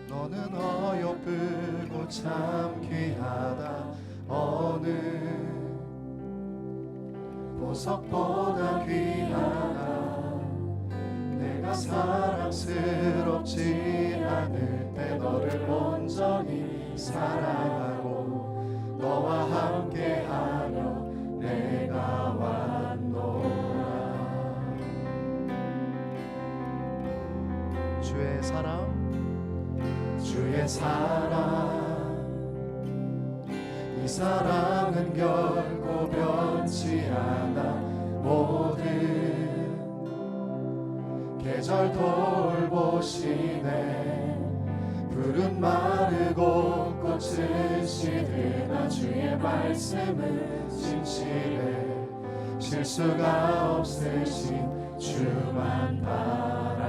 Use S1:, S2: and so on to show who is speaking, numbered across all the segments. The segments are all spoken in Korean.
S1: 너는 어여쁘고 참 귀하다. 어느 보석보다 귀하다. 내가 사랑스럽지 않을 때 너를 온전히 사랑하고 너와 함께하며 내가 왔노라. 주의 사랑, 주의 사랑, 이 사랑은 결코 변치 않아. 모든 계절 돌보시네. 푸른 마르고 꽃은 시드나 주의 말씀은 진실해. 실수가 없으신 주만 바라라.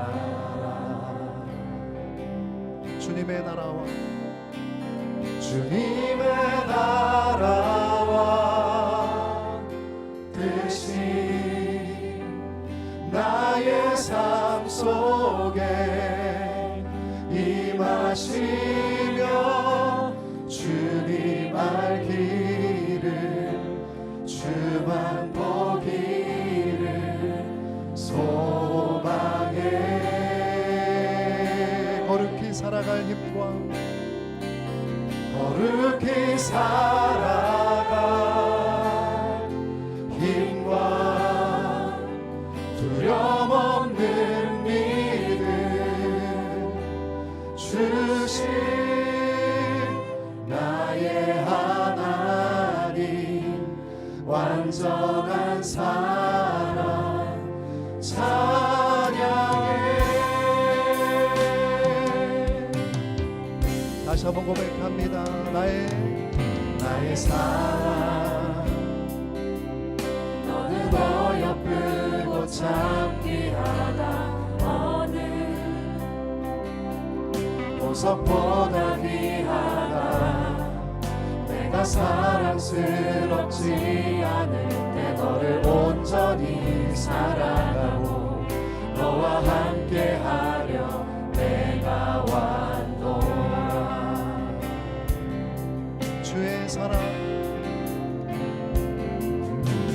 S1: 주님의 나라와 주님의 나라와 뜻이 나의 삶 속에 임하시며 주님 알기를 주만 보기를 소망해. 거룩히 살아갈 힘과 거룩히 살아갈 힘과 두려움 없는 믿음 주신 나의 하나님. 완전한 사랑 찬양해. 다시 한번 고백합니다. 나의 사랑, 너는 어여쁘고 참 귀하다. 어느 보석보다 귀하다. 내가 사랑스럽지 않을 때 너를 온전히 사랑하고 너와 함께하려 내가 왔노라. 주의 사랑,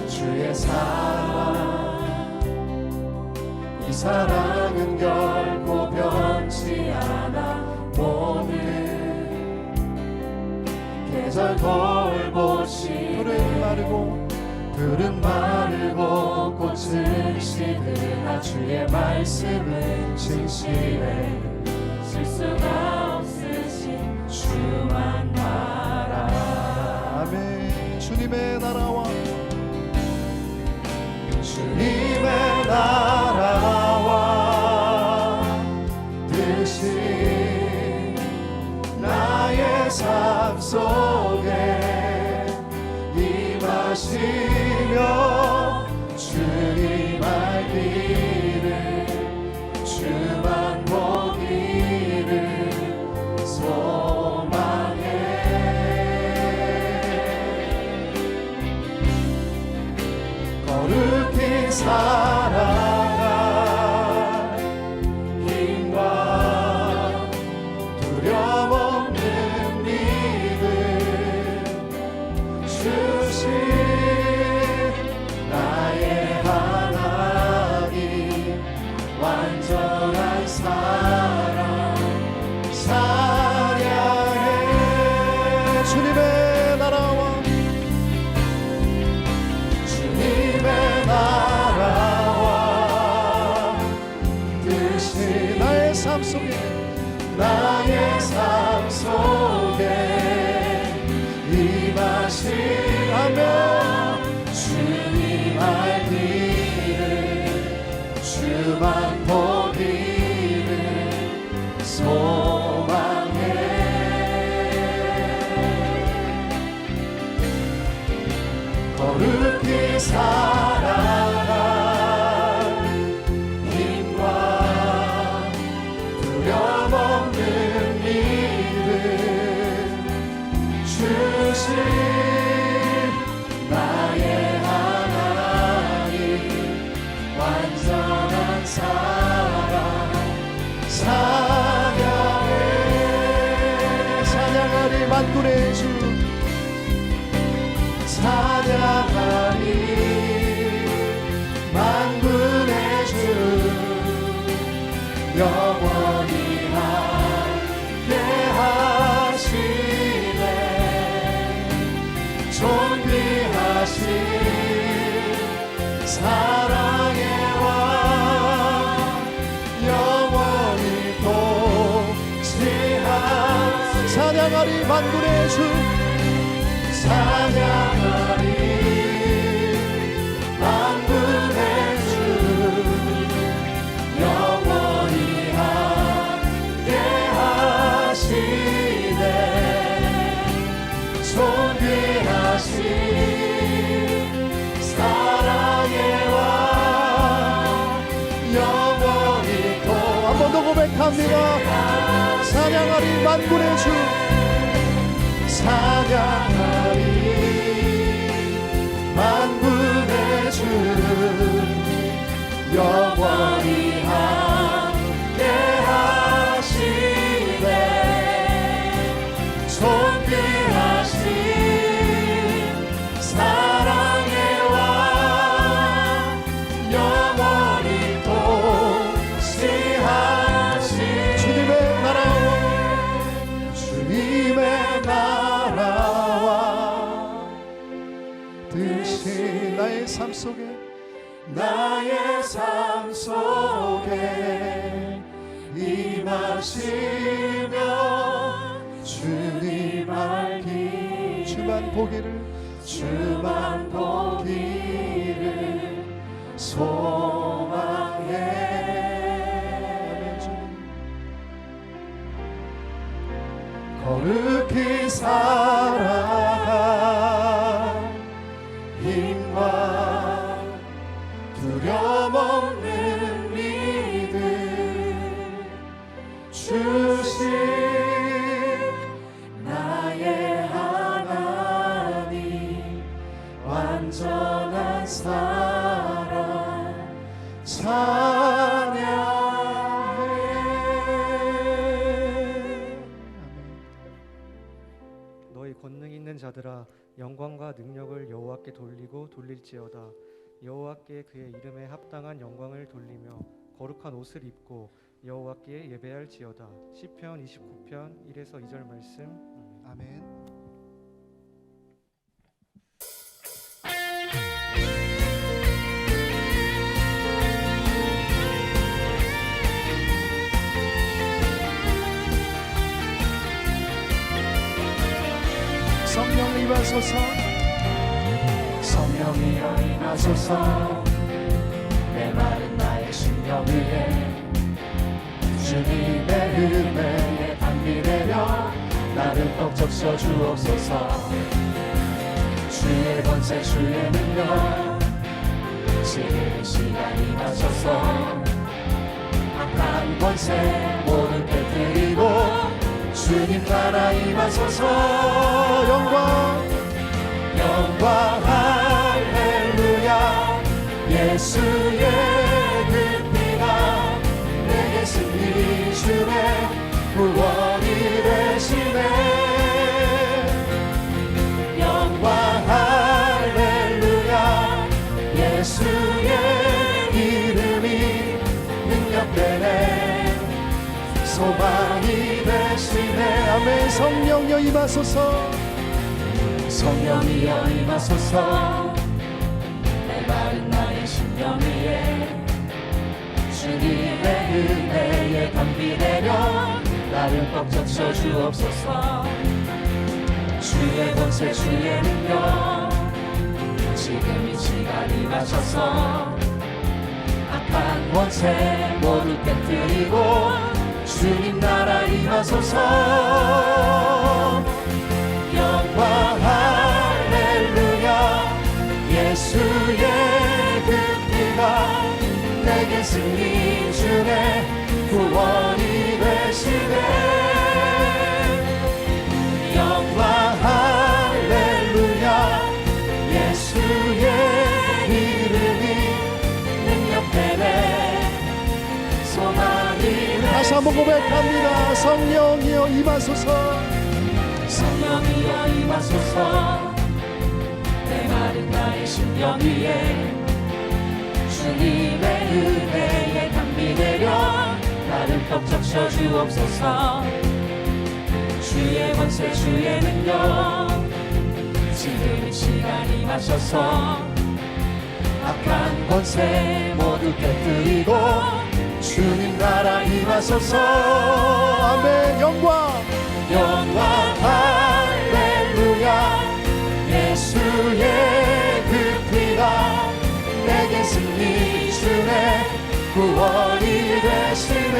S1: 주의 사랑, 이 사랑은 결코 변치 않아. 모든 계절 돌보시. 푸른 마르고 꽃은 시드나 주의 말씀은 진실해. 실수가 없으신 주만 바라라. 아멘. 주님의 나라와 주님의 나라와 뜻이 나의 삶 속에 임하시며 주님 알기를 주만 보기를 소망해. 거룩히 살아갈 힘과 두려움 없는 믿음 주신 나의 하나님. 완전한 사랑 찬양해. 주님의 나라와 주님의 나라와 뜻이 나의 삶 속에 임하시라며 주님 알기를 주만 보기를 소망해. 거룩히 살아갈 힘과 두려움 없는 믿음 주신 나의 하나님. 완전한 사랑 찬양해.
S2: 만군의 주
S1: 찬양하리 만군의 주 영원히 함께 하시네 존귀하신 사랑의 왕 영원히 통치하시네
S2: 찬양하리 만군의 주
S1: 찬양하리 만군의 주 영원히 함께 하시네 존귀하신 사랑의 왕 영원히
S2: 한 번 더 고백합니다. 찬양하리 만군의 주
S1: 찬양하리 만군의 주 영원히 함께 하시네 존귀하신 사랑의 왕 영원히 통치하신
S2: 주님의 나라와
S1: 주님의 나라와
S2: 뜻이 나의 삶 속에
S1: 나의 삶 속에 임하시며 주님 알기
S2: 주만 보기를
S1: 주만 보기를 소망해 거룩히 살아가 힘과 두려움 없는 믿음 주신 나의 하나님 완전한 사랑 찬양해.
S3: 너희 권능 있는 자들아 영광과 능력을 여호와께 돌리고 돌릴지어다. 여호와께 그의 이름에 합당한 영광을 돌리며 거룩한 옷을 입고 여호와께 예배할지어다. 시편 29편 1에서 2절 말씀.
S2: 아멘. 성령 임하소서
S1: 성령이여 임하소서 내 마른 나의 심령 위에 주님의 은혜에 담비 내려 나를 꼭 적셔 주옵소서 주의 권세 주의 능력 지금 이 시간 임하소서 악한 권세 모두 깨뜨리고 주님 나라 임하소서
S2: 영광
S1: 영광 할렐루야 예수의 그 피가 내게 승리 주네 구원이 되시네 영광 할렐루야 예수의 이름이 능력되네 소망이 되시네
S2: 아멘. 성령여 임하소서
S1: 성령이여 임하소서 내 마른 나의 심령 위에 주님의 은혜에 담비 내려 나를 꼭 적셔 주옵소서 주의 권세 주의 능력 지금 이 시간 임하셔서 악한 권세 모두 깨뜨리고 주님 나라 임하소서 영광 할렐루야 예수의 그 피가 내게 승리 주네 구원이 되시네 영광 할렐루야 예수의 이름이 능력되네 소망이
S2: 다시 한번 고백합니다. 성령이여 임하소서
S1: 성령이여 임하소서 내 마른 나의 심령 위에 주님의 은혜에 담비 내려 나를 벅적 셔주옵소서 주의 권세 주의 능력 지금 이 시간 임하셔서 악한 권세 모두 깨뜨리고 주님 나라 임하소서
S2: 아멘. 영광
S1: 영광 할렐루야 예수의 그 피가 내게 승리 주네 구원이 되시네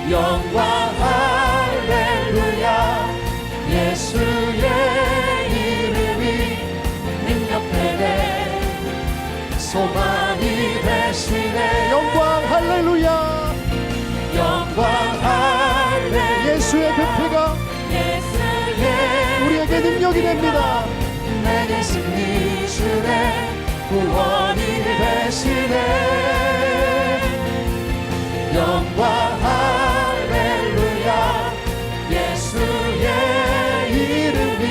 S1: 영광 할렐루야 예수의 이름이 능력되네 소망이 되시네
S2: 영광 할렐루야.
S1: 영광 할렐루야
S2: 예수의 그 피가
S1: 예수의
S2: 우리에게 능력이 됩니다.
S1: 내게 승리 주네 구원이 되시네 영광 할렐루야 예수의 이름이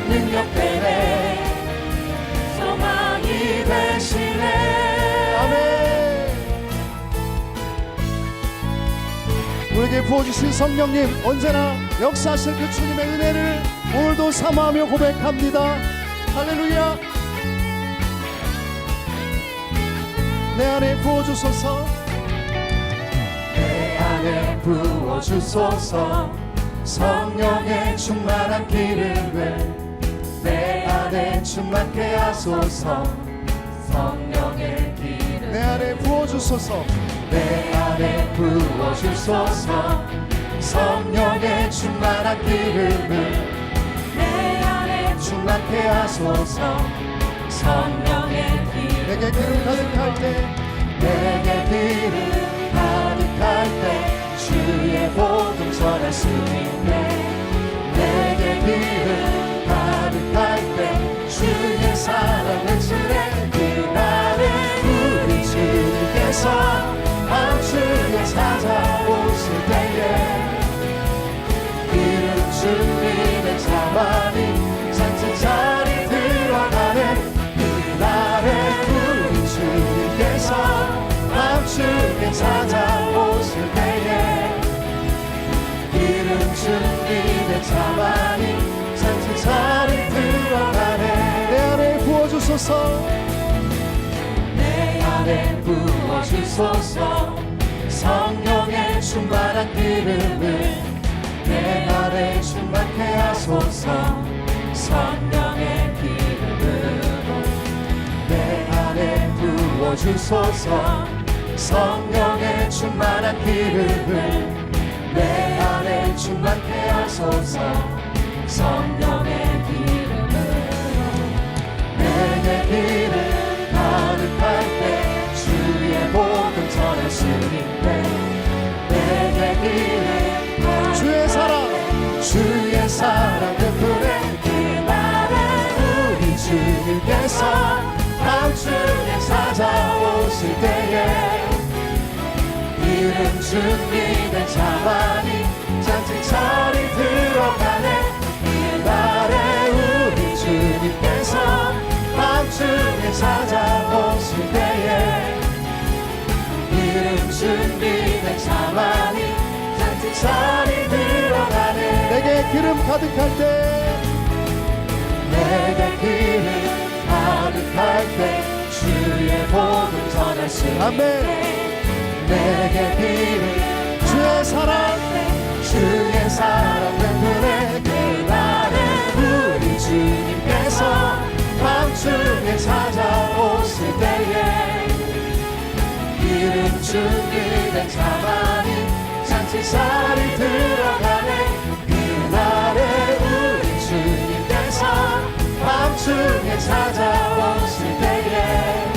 S1: 능력되네 소망이 되시네
S2: 아멘. 우리에게 부어주신 성령님 언제나 역사하실 그 주님의 은혜를 오늘도 사모하며 고백합니다. 할렐루야. 내 안에 부어주소서
S1: 내 안에 부어주소서 성령의 충만한 기름을 내 안에 충만케 하소서 성령의 기름
S2: 내 안에 부어주소서
S1: 내 안에 부어주소서 성령의 충만한 기름을 내 안에 충만케 하소서 성령의 기름
S2: 내게 기름 가득할 때
S1: 내게 기름 가득할 때 주의 복음 전할 수 있네 내게 기름 가득할 때 주의 사랑을 전해 그날에 우리 주님께서 밤중에 찾아오실 때에 기름 준비된 자만이 잔치자리 들어가네 그날에 우리 주님께서 밤중에 찾아오실 때에 기름 준비된 자만이 잔치자리 들어가네
S2: 내 안에 부어주소서
S1: 내 안에 부어주소서 성령의 충만한 기름을 내 안에 충만케 하소서 성령의 기름으로 내 안에 부어주소서 성령의 충만한 기름을 내 안에 충만케 하소서 성령의 기름으로 내게 기름 가득할 때 주의 복음 전할 수 있네 내게 기름
S2: 주의 사랑
S1: 주의 사랑 그 그날에 우리 주님께서 밤중에 찾아오실 때에 기름 준비된 자만이 잔치자리 들어가네 그날에 우리 주님께서 밤중에 찾아오실 때에 기름 준비된 자만이 잔치자리 들어가네
S2: 내게 기름 가득할 때
S1: 내게 기름 가득할 때 주의 복음 전할 수 있네
S2: 아멘.
S1: 내게 기름
S2: 주의 사랑
S1: 주의 사랑 덕분에 그날에 우리 주님께서 밤중에 찾아오실 때에 기름 준비된 자만이 잔치자리 들어가네 그날에 우리 주님께서 밤중에 찾아오실 때에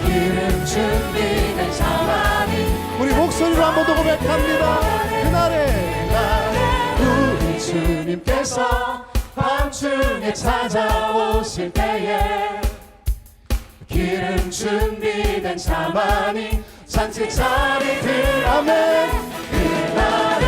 S1: 기름 준비된 자만이
S2: 우리 목소리로 한 번 더 고백합니다. 그날에
S1: 우리 주님께서 밤중에 찾아오실 때에 기름 준비된 자만이 잔치자리 들어가네 그날에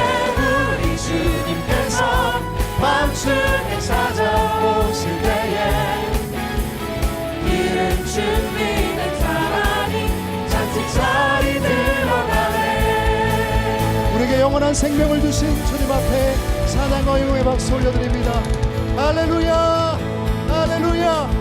S2: 우리에게 영원한 생명을 주신 주님 앞에 사랑과 영광의 박수 올려드립니다. 할렐루야, 할렐루야.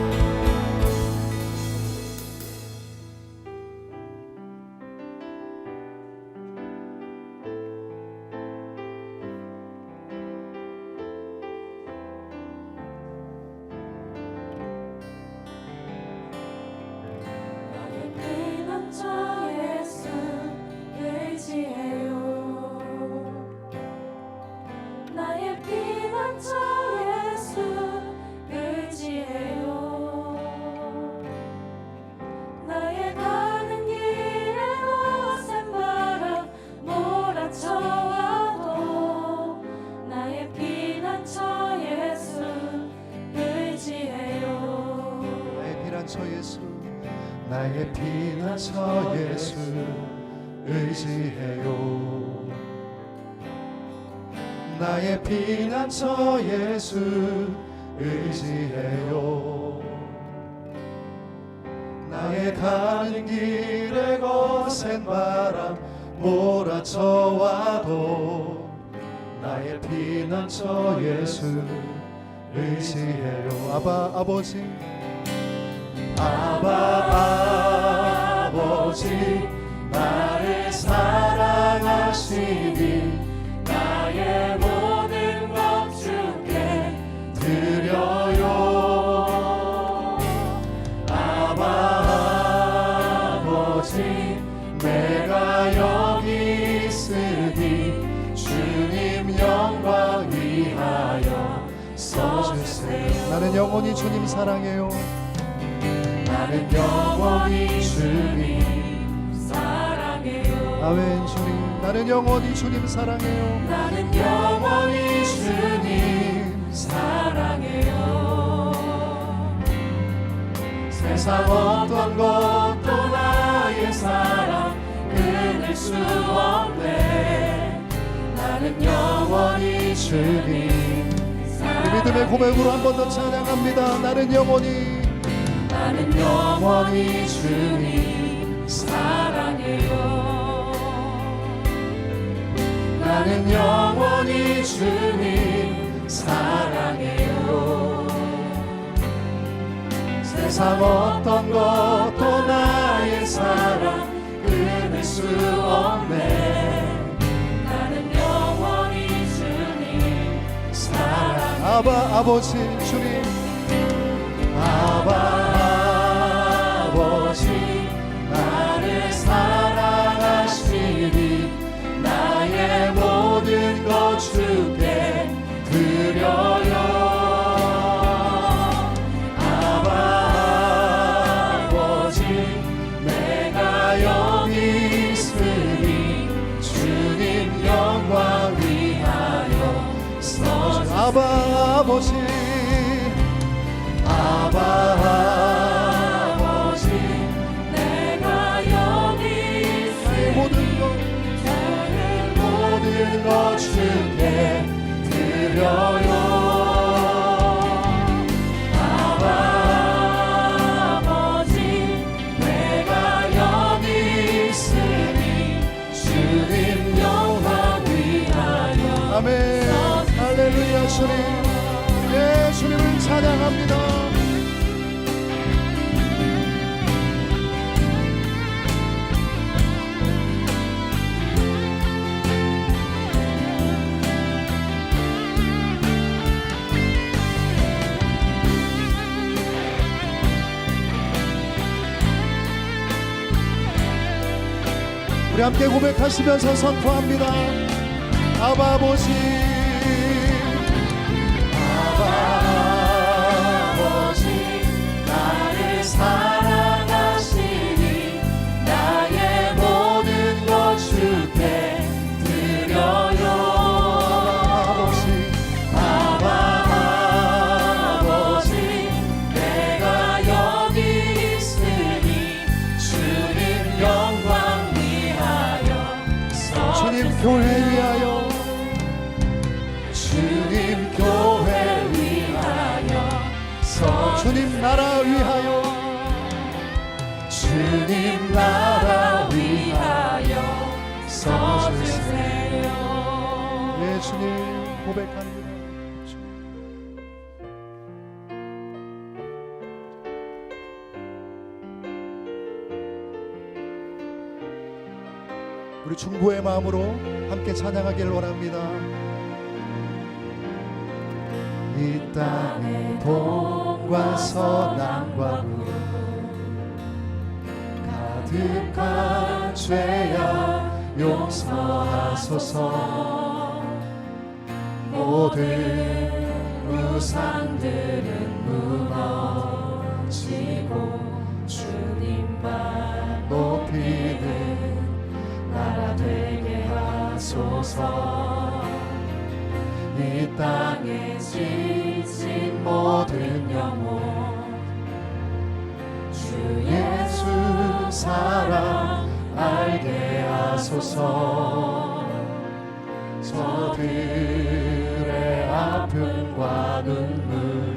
S1: 피난처 예수 의지해요. 나의 피난처 예수 의지해요. 나의 가는 길에 거센 바람 몰아쳐와도 나의 피난처 예수 의지해요.
S2: 나의 피난처 예수, 나의 피난처 예수 의지해요. 나의 피난처 예수 의지해요. 나의 가는 길에 거센 바람 몰아쳐와도 나의 피난처 예수 의지해요. 아바 아버지, 아바 아버지, 나를 사랑하시니 나의 모든 것 주께 드려요. 아바 아버지, 내가 여기 있으니 주님 영광 위하여 써주세요. 나는 영원히 주님 사랑해요. 나는 영원히 주님 사랑해요. 아멘. 주님, 나는 영원히 주님 사랑해요. 나는 영원히 주님 사랑해요. 세상 어떤 것도 나의 사랑 끊을 수 없네. 나는 영원히 주님 사랑해요. 우리 믿음의 고백으로 한 번 더 찬양합니다. 나는 영원히, 나는 영원히 주님 사랑해요. 나는 영원히 주님 사랑해요. 세상 어떤 것도 나의 사랑 끊을 수 없네. 나는 영원히 주님 사랑해요. 아바 아버지 주님, 아바 아버지, 나를 사랑하시니 나의 모든 것 주께 드려요. 아바 아버지, 내가 여기 있으니 주님 영광 위하여 써주세요. 아바 아버지, 아바 아버지, 내가 여기 있으니 나의 모든 것 주께 드려요. 아바 아버지, 내가 여기 있으니 주님 영광 위하여. 아멘. 할렐루야. 주님, 예, 주님을 찬양합니다. 우리 함께 고백하시면서 선포합니다. 아바 아버지, 아바 아버지, 나를 사랑하시니 나의 모든 것 주께 드려요. 아바 아버지, 내가 여기 있으니 주님 영광 위하여 주님 교회 위하여, 주님 교회 위하여 주님 나라 위하여, 주님 나라 위하여 써주세요. 주님 고백합니다. 우리 중보의 마음으로 함께 찬양하길 원합니다. 이 땅의 동과 서남과 북 가득한 죄야 용서하소서.
S1: 모든 우상들은 무너지고 주님만 높이는 나라 되게 하소서. 이 땅에 지친 모든 영혼 주 예수 사랑 알게 하소서. 저들의 아픔과 눈물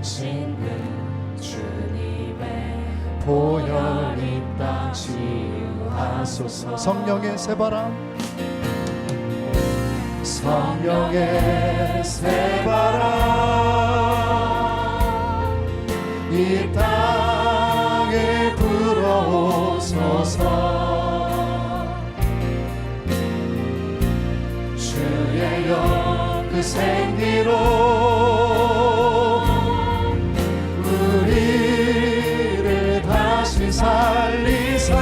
S1: 씻는 주님의 보혈 이 땅 치유하소서.
S2: 성령의 새바람,
S1: 성령의 새바람 이 땅에 불어오소서. 주의 영 그 생기로 우리를 다시 살리사.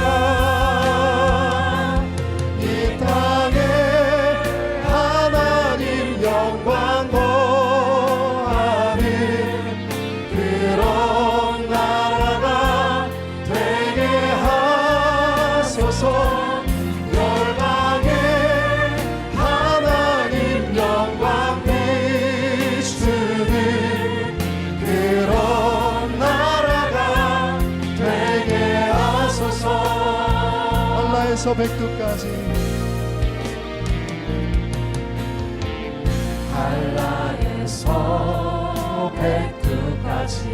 S1: 이 땅에 하나님 영광 거하는 그런 나라가 되게 하소서. 열방에 하나님 영광 비추는 그런 나라가 되게 하소서.
S2: 한라에서 백두까지,
S1: 한라에서 백두까지,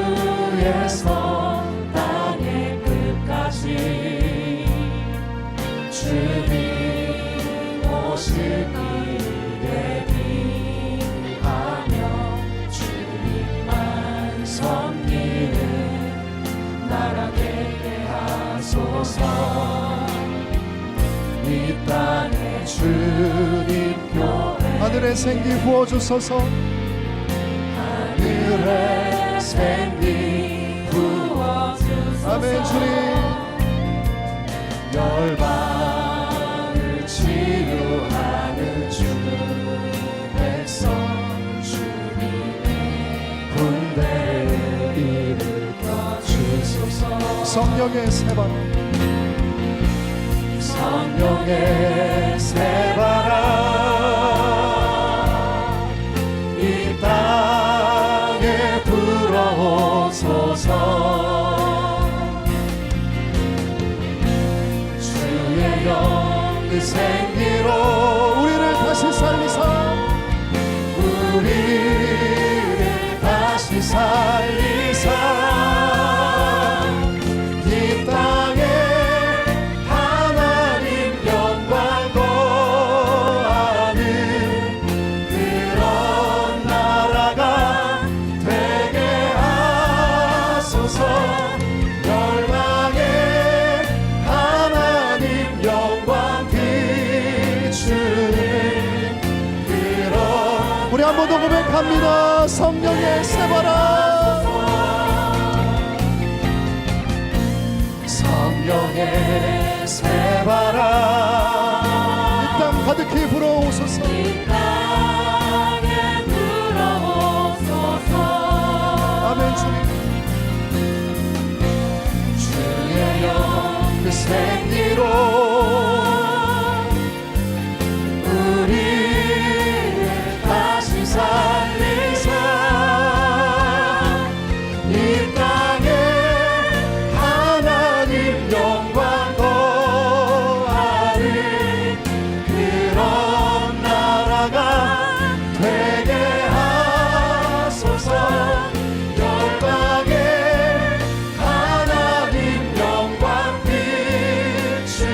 S1: 백두에서 땅의 끝까지 주님 오실 길을 대비하며 주님만 섬기는 나라 되게 하소서. 이 땅에 주님 교회
S2: 하늘의 생기 부어주소서.
S1: 하늘의 생기 부어주소서.
S2: 아멘. 주님
S1: 열방을 치유하는 주 백성 주님의 군대를 일으켜 주소서.
S2: 성령의 새바람,
S1: 성령의 새바람 이 땅에 불어오소서. 주의 영 그 생기로
S2: 우리를 다시 살리사.
S1: 우리를 다시 살리사. 이 땅에 하나님 영광 거하는 그런 나라가 되게 하소서. 열방에 하나님 영광 비추는 그런
S2: 우리 한 번 더 고백합니다. 성령의 새바람,
S1: 성령의 새바람
S2: 이 땅 가득히 불어오소서.
S1: 이 땅에 불어오소서.
S2: 아멘. 주님
S1: 주의 영 그 생기로 우리를 다시 살리사. 이 땅에 하나님 영광 거하는 그런 나라가 되게 하소서. 열방에 하나님 영광 비추는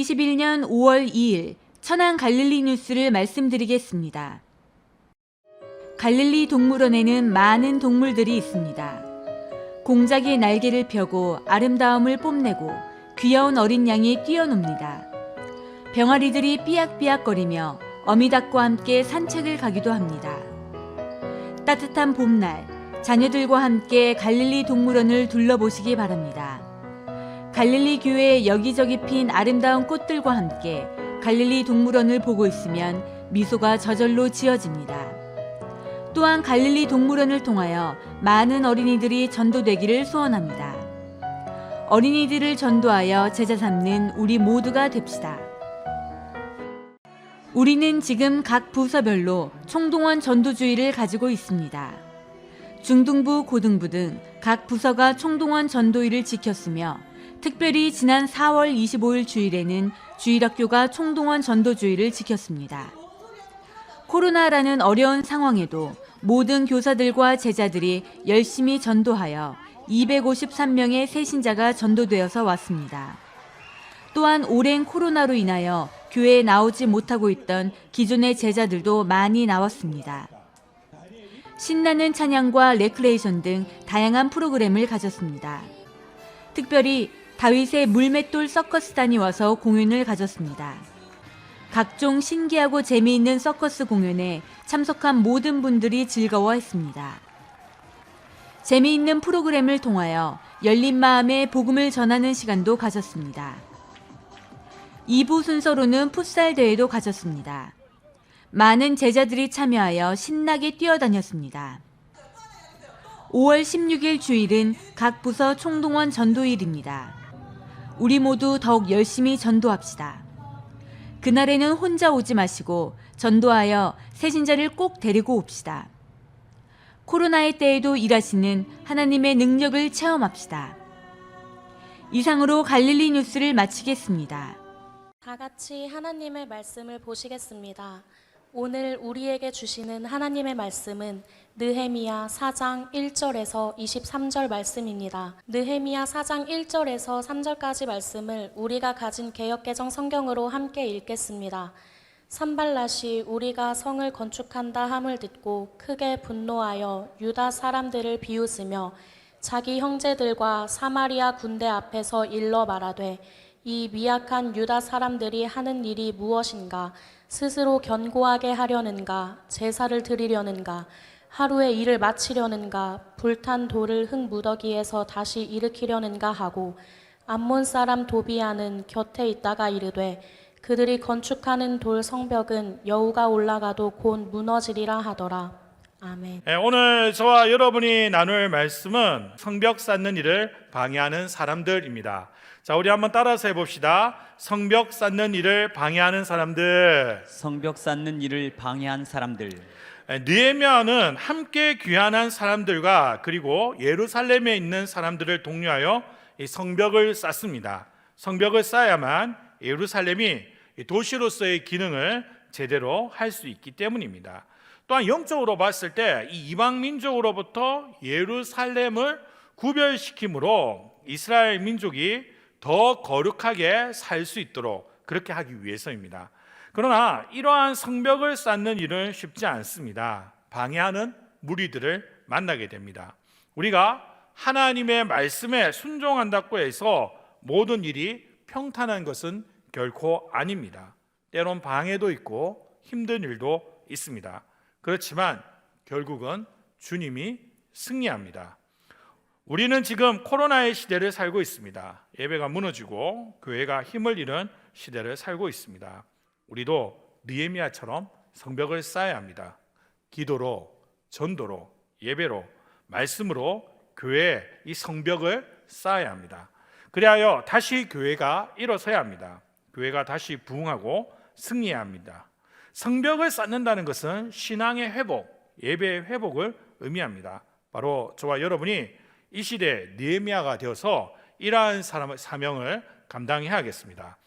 S4: 2021년 5월 2일 천안 갈릴리 뉴스를 말씀드리겠습니다. 갈릴리 동물원에는 많은 동물들이 있습니다. 공작이 날개를 펴고 아름다움을 뽐내고 귀여운 어린 양이 뛰어놉니다. 병아리들이 삐약삐약거리며 어미닭과 함께 산책을 가기도 합니다. 따뜻한 봄날, 자녀들과 함께 갈릴리 동물원을 둘러보시기 바랍니다. 갈릴리 교회의 여기저기 핀 아름다운 꽃들과 함께 갈릴리 동물원을 보고 있으면 미소가 저절로 지어집니다. 또한 갈릴리 동물원을 통하여 많은 어린이들이 전도되기를 소원합니다. 어린이들을 전도하여 제자 삼는 우리 모두가 됩시다. 우리는 지금 각 부서별로 총동원 전도주의를 가지고 있습니다. 중등부, 고등부 등 각 부서가 총동원 전도일을 지켰으며 특별히 지난 4월 25일 주일에는 주일학교가 총동원 전도주의를 지켰습니다. 코로나라는 어려운 상황에도 모든 교사들과 제자들이 열심히 전도하여 253명의 새신자가 전도되어서 왔습니다. 또한 오랜 코로나로 인하여 교회에 나오지 못하고 있던 기존의 제자들도 많이 나왔습니다. 신나는 찬양과 레크레이션 등 다양한 프로그램을 가졌습니다. 특별히 다윗의 물맷돌 서커스단이 와서 공연을 가졌습니다. 각종 신기하고 재미있는 서커스 공연에 참석한 모든 분들이 즐거워했습니다. 재미있는 프로그램을 통하여 열린 마음에 복음을 전하는 시간도 가졌습니다. 2부 순서로는 풋살 대회도 가졌습니다. 많은 제자들이 참여하여 신나게 뛰어다녔습니다. 5월 16일 주일은 각 부서 총동원 전도일입니다. 우리 모두 더욱 열심히 전도합시다. 그날에는 혼자 오지 마시고 전도하여 새신자를 꼭 데리고 옵시다. 코로나의 때에도 일하시는 하나님의 능력을 체험합시다. 이상으로 갈릴리 뉴스를 마치겠습니다.
S5: 다 같이 하나님의 말씀을 보시겠습니다. 오늘 우리에게 주시는 하나님의 말씀은 느헤미야 4장 1절에서 23절 말씀입니다. 느헤미야 4장 1절에서 3절까지 말씀을 우리가 가진 개역개정 성경으로 함께 읽겠습니다. 산발랏이 우리가 성을 건축한다 함을 듣고 크게 분노하여 유다 사람들을 비웃으며 자기 형제들과 사마리아 군대 앞에서 일러 말하되 이 미약한 유다 사람들이 하는 일이 무엇인가? 스스로 견고하게 하려는가? 제사를 드리려는가? 하루에 일을 마치려는가? 불탄 돌을 흙 무더기에서 다시 일으키려는가 하고 암몬 사람 도비아는 곁에 있다가 이르되 그들이 건축하는 돌 성벽은 여우가 올라가도 곧 무너지리라 하더라. 아멘.
S6: 오늘 저와 여러분이 나눌 말씀은 성벽 쌓는 일을 방해하는 사람들입니다. 자, 우리 한번 따라서 해봅시다. 성벽 쌓는 일을 방해하는 사람들.
S7: 성벽 쌓는 일을 방해한 사람들.
S6: 느헤미야는 함께 귀환한 사람들과 그리고 예루살렘에 있는 사람들을 독려하여 이 성벽을 쌓습니다. 성벽을 쌓아야만 예루살렘이 도시로서의 기능을 제대로 할 수 있기 때문입니다. 또한 영적으로 봤을 때 이 이방 민족으로부터 예루살렘을 구별시킴으로 이스라엘 민족이 더 거룩하게 살 수 있도록 그렇게 하기 위해서입니다. 그러나 이러한 성벽을 쌓는 일은 쉽지 않습니다. 방해하는 무리들을 만나게 됩니다. 우리가 하나님의 말씀에 순종한다고 해서 모든 일이 평탄한 것은 결코 아닙니다. 때론 방해도 있고 힘든 일도 있습니다. 그렇지만 결국은 주님이 승리합니다. 우리는 지금 코로나의 시대를 살고 있습니다. 예배가 무너지고 교회가 힘을 잃은 시대를 살고 있습니다. 우리도 느헤미야처럼 성벽을 쌓아야 합니다. 기도로, 전도로, 예배로, 말씀으로 교회에 이 성벽을 쌓아야 합니다. 그리하여 다시 교회가 일어서야 합니다. 교회가 다시 부흥하고 승리해야 합니다. 성벽을 쌓는다는 것은 신앙의 회복, 예배의 회복을 의미합니다. 바로 저와 여러분이 이 시대에 느헤미야가 되어서 이러한 사명을 감당해야겠습니다.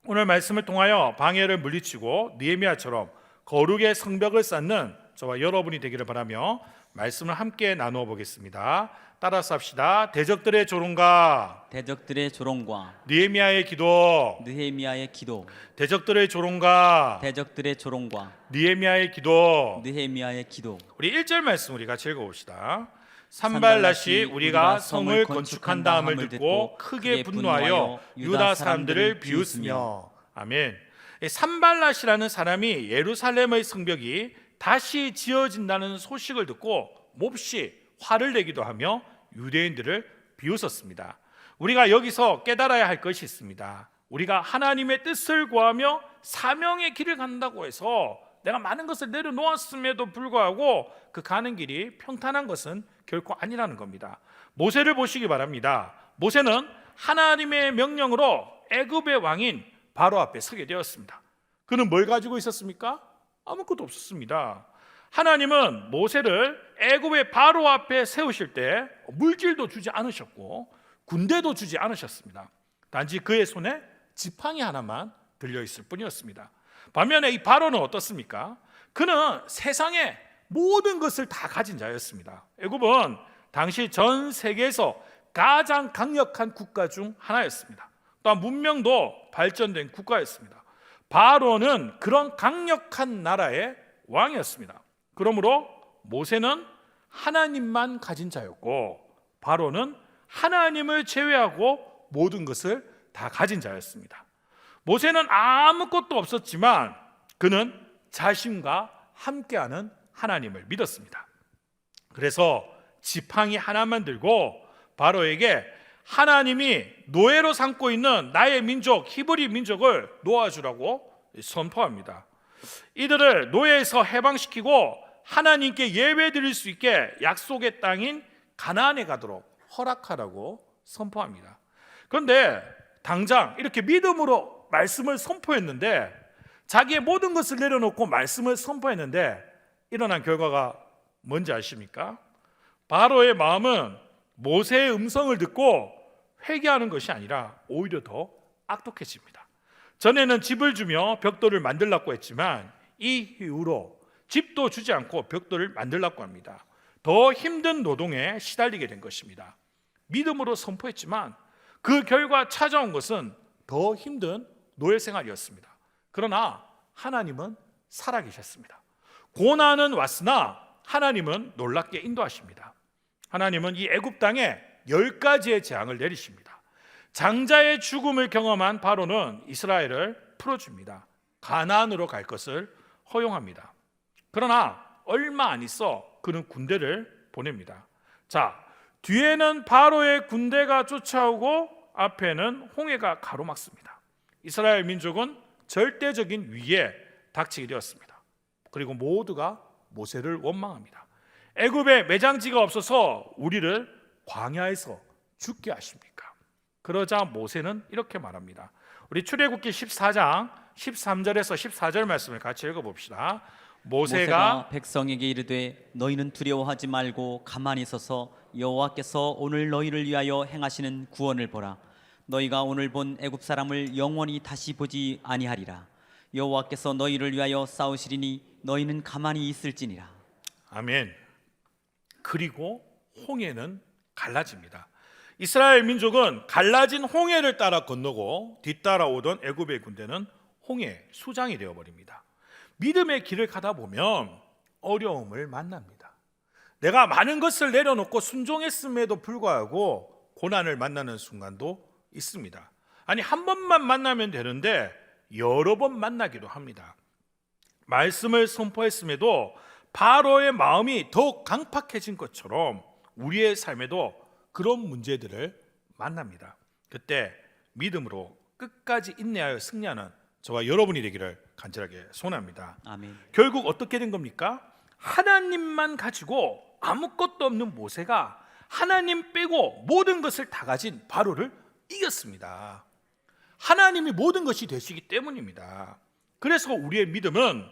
S6: 오늘 말씀을 통하여 방해를 물리치고 느헤미야처럼 거룩의 성벽을 쌓는 저와 여러분이 되기를 바라며 말씀을 함께 나누어 보겠습니다. 따라서 합시다. 대적들의 조롱과
S7: 대적들의 조롱과
S6: 느헤미야의 기도.
S7: 느헤미야의 기도.
S6: 대적들의 조롱과
S7: 대적들의 조롱과
S6: 느헤미야의 기도.
S7: 느헤미야의 기도.
S6: 우리 1절 말씀 우리 같이 읽어봅시다. 산발랏이 우리가 성을 건축한 다음을 듣고 크게 분노하여 유다 사람들을 비웃으며. 아멘. 이 산발랏이라는 사람이 예루살렘의 성벽이 다시 지어진다는 소식을 듣고 몹시 화를 내기도 하며 유대인들을 비웃었습니다. 우리가 여기서 깨달아야 할 것이 있습니다. 우리가 하나님의 뜻을 구하며 사명의 길을 간다고 해서 내가 많은 것을 내려놓았음에도 불구하고 그 가는 길이 평탄한 것은 결코 아니라는 겁니다. 모세를 보시기 바랍니다. 모세는 하나님의 명령으로 애굽의 왕인 바로 앞에 서게 되었습니다. 그는 뭘 가지고 있었습니까? 아무것도 없었습니다. 하나님은 모세를 애굽의 바로 앞에 세우실 때 물질도 주지 않으셨고 군대도 주지 않으셨습니다. 단지 그의 손에 지팡이 하나만 들려 있을 뿐이었습니다. 반면에 이 바로는 어떻습니까? 그는 세상의 모든 것을 다 가진 자였습니다. 애굽은 당시 전 세계에서 가장 강력한 국가 중 하나였습니다. 또한 문명도 발전된 국가였습니다. 바로는 그런 강력한 나라의 왕이었습니다. 그러므로 모세는 하나님만 가진 자였고 바로는 하나님을 제외하고 모든 것을 다 가진 자였습니다. 모세는 아무것도 없었지만 그는 자신과 함께하는 하나님을 믿었습니다. 그래서 지팡이 하나만 들고 바로에게 하나님이 노예로 삼고 있는 나의 민족 히브리 민족을 놓아주라고 선포합니다. 이들을 노예에서 해방시키고 하나님께 예배드릴 수 있게 약속의 땅인 가나안에 가도록 허락하라고 선포합니다. 그런데 당장 이렇게 믿음으로 말씀을 선포했는데 자기의 모든 것을 내려놓고 말씀을 선포했는데 일어난 결과가 뭔지 아십니까? 바로의 마음은 모세의 음성을 듣고 회개하는 것이 아니라 오히려 더 악독해집니다. 전에는 집을 주며 벽돌을 만들라고 했지만 이 이후로 집도 주지 않고 벽돌을 만들라고 합니다. 더 힘든 노동에 시달리게 된 것입니다. 믿음으로 선포했지만 그 결과 찾아온 것은 더 힘든 노예 생활이었습니다. 그러나 하나님은 살아계셨습니다. 고난은 왔으나 하나님은 놀랍게 인도하십니다. 하나님은 이 애굽 땅에 10가지의 재앙을 내리십니다. 장자의 죽음을 경험한 바로는 이스라엘을 풀어줍니다. 가나안으로 갈 것을 허용합니다. 그러나 얼마 안 있어 그는 군대를 보냅니다. 자, 뒤에는 바로의 군대가 쫓아오고 앞에는 홍해가 가로막습니다. 이스라엘 민족은 절대적인 위기에 닥치게 되었습니다. 그리고 모두가 모세를 원망합니다. 애굽에 매장지가 없어서 우리를 광야에서 죽게 하십니까? 그러자 모세는 이렇게 말합니다. 우리 출애굽기 14장 13절에서 14절 말씀을 같이 읽어봅시다. 모세가
S7: 백성에게 이르되 너희는 두려워하지 말고 가만히 서서 여호와께서 오늘 너희를 위하여 행하시는 구원을 보라. 너희가 오늘 본 애굽 사람을 영원히 다시 보지 아니하리라. 여호와께서 너희를 위하여 싸우시리니 너희는 가만히 있을지니라.
S6: 아멘. 그리고 홍해는 갈라집니다. 이스라엘 민족은 갈라진 홍해를 따라 건너고 뒤따라오던 애굽의 군대는 홍해 수장이 되어버립니다. 믿음의 길을 가다 보면 어려움을 만납니다. 내가 많은 것을 내려놓고 순종했음에도 불구하고 고난을 만나는 순간도 있습니다. 아니, 한 번만 만나면 되는데 여러 번 만나기도 합니다. 말씀을 선포했음에도 바로의 마음이 더욱 강팍해진 것처럼 우리의 삶에도 그런 문제들을 만납니다. 그때 믿음으로 끝까지 인내하여 승리하는 저와 여러분이 되기를 간절하게 소원합니다.
S7: 아멘.
S6: 결국 어떻게 된 겁니까? 하나님만 가지고 아무것도 없는 모세가 하나님 빼고 모든 것을 다 가진 바로를 이겼습니다. 하나님이 모든 것이 되시기 때문입니다. 그래서 우리의 믿음은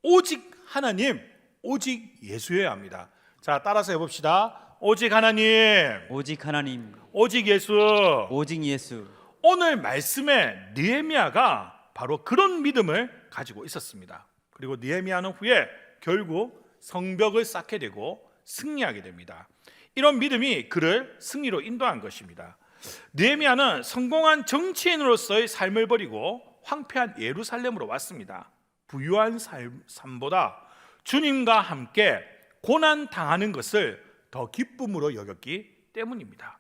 S6: 오직 하나님, 오직 예수여야 합니다. 자, 따라서 해봅시다. 오직 하나님,
S7: 오직 하나님,
S6: 오직 예수.
S7: 오직 예수.
S6: 오늘 말씀에 느헤미야가 바로 그런 믿음을 가지고 있었습니다. 그리고 느헤미야는 후에 결국 성벽을 쌓게 되고 승리하게 됩니다. 이런 믿음이 그를 승리로 인도한 것입니다. 느헤미야는 성공한 정치인으로서의 삶을 버리고 황폐한 예루살렘으로 왔습니다. 부유한 삶보다 주님과 함께 고난 당하는 것을 더 기쁨으로 여겼기 때문입니다.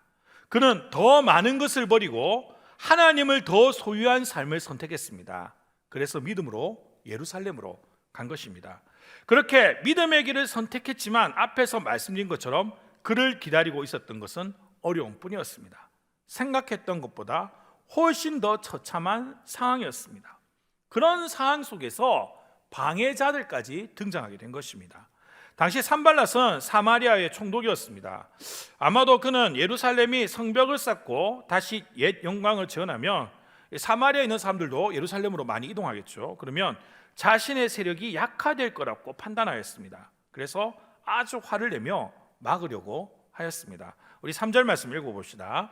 S6: 그는 더 많은 것을 버리고 하나님을 더 소유한 삶을 선택했습니다. 그래서 믿음으로 예루살렘으로 간 것입니다. 그렇게 믿음의 길을 선택했지만 앞에서 말씀드린 것처럼 그를 기다리고 있었던 것은 어려움 뿐이었습니다. 생각했던 것보다 훨씬 더 처참한 상황이었습니다. 그런 상황 속에서 방해자들까지 등장하게 된 것입니다. 당시 산발랏은 사마리아의 총독이었습니다. 아마도 그는 예루살렘이 성벽을 쌓고 다시 옛 영광을 재현하면 사마리아에 있는 사람들도 예루살렘으로 많이 이동하겠죠. 그러면 자신의 세력이 약화될 거라고 판단하였습니다. 그래서 아주 화를 내며 막으려고 하였습니다. 우리 3절 말씀 읽어봅시다.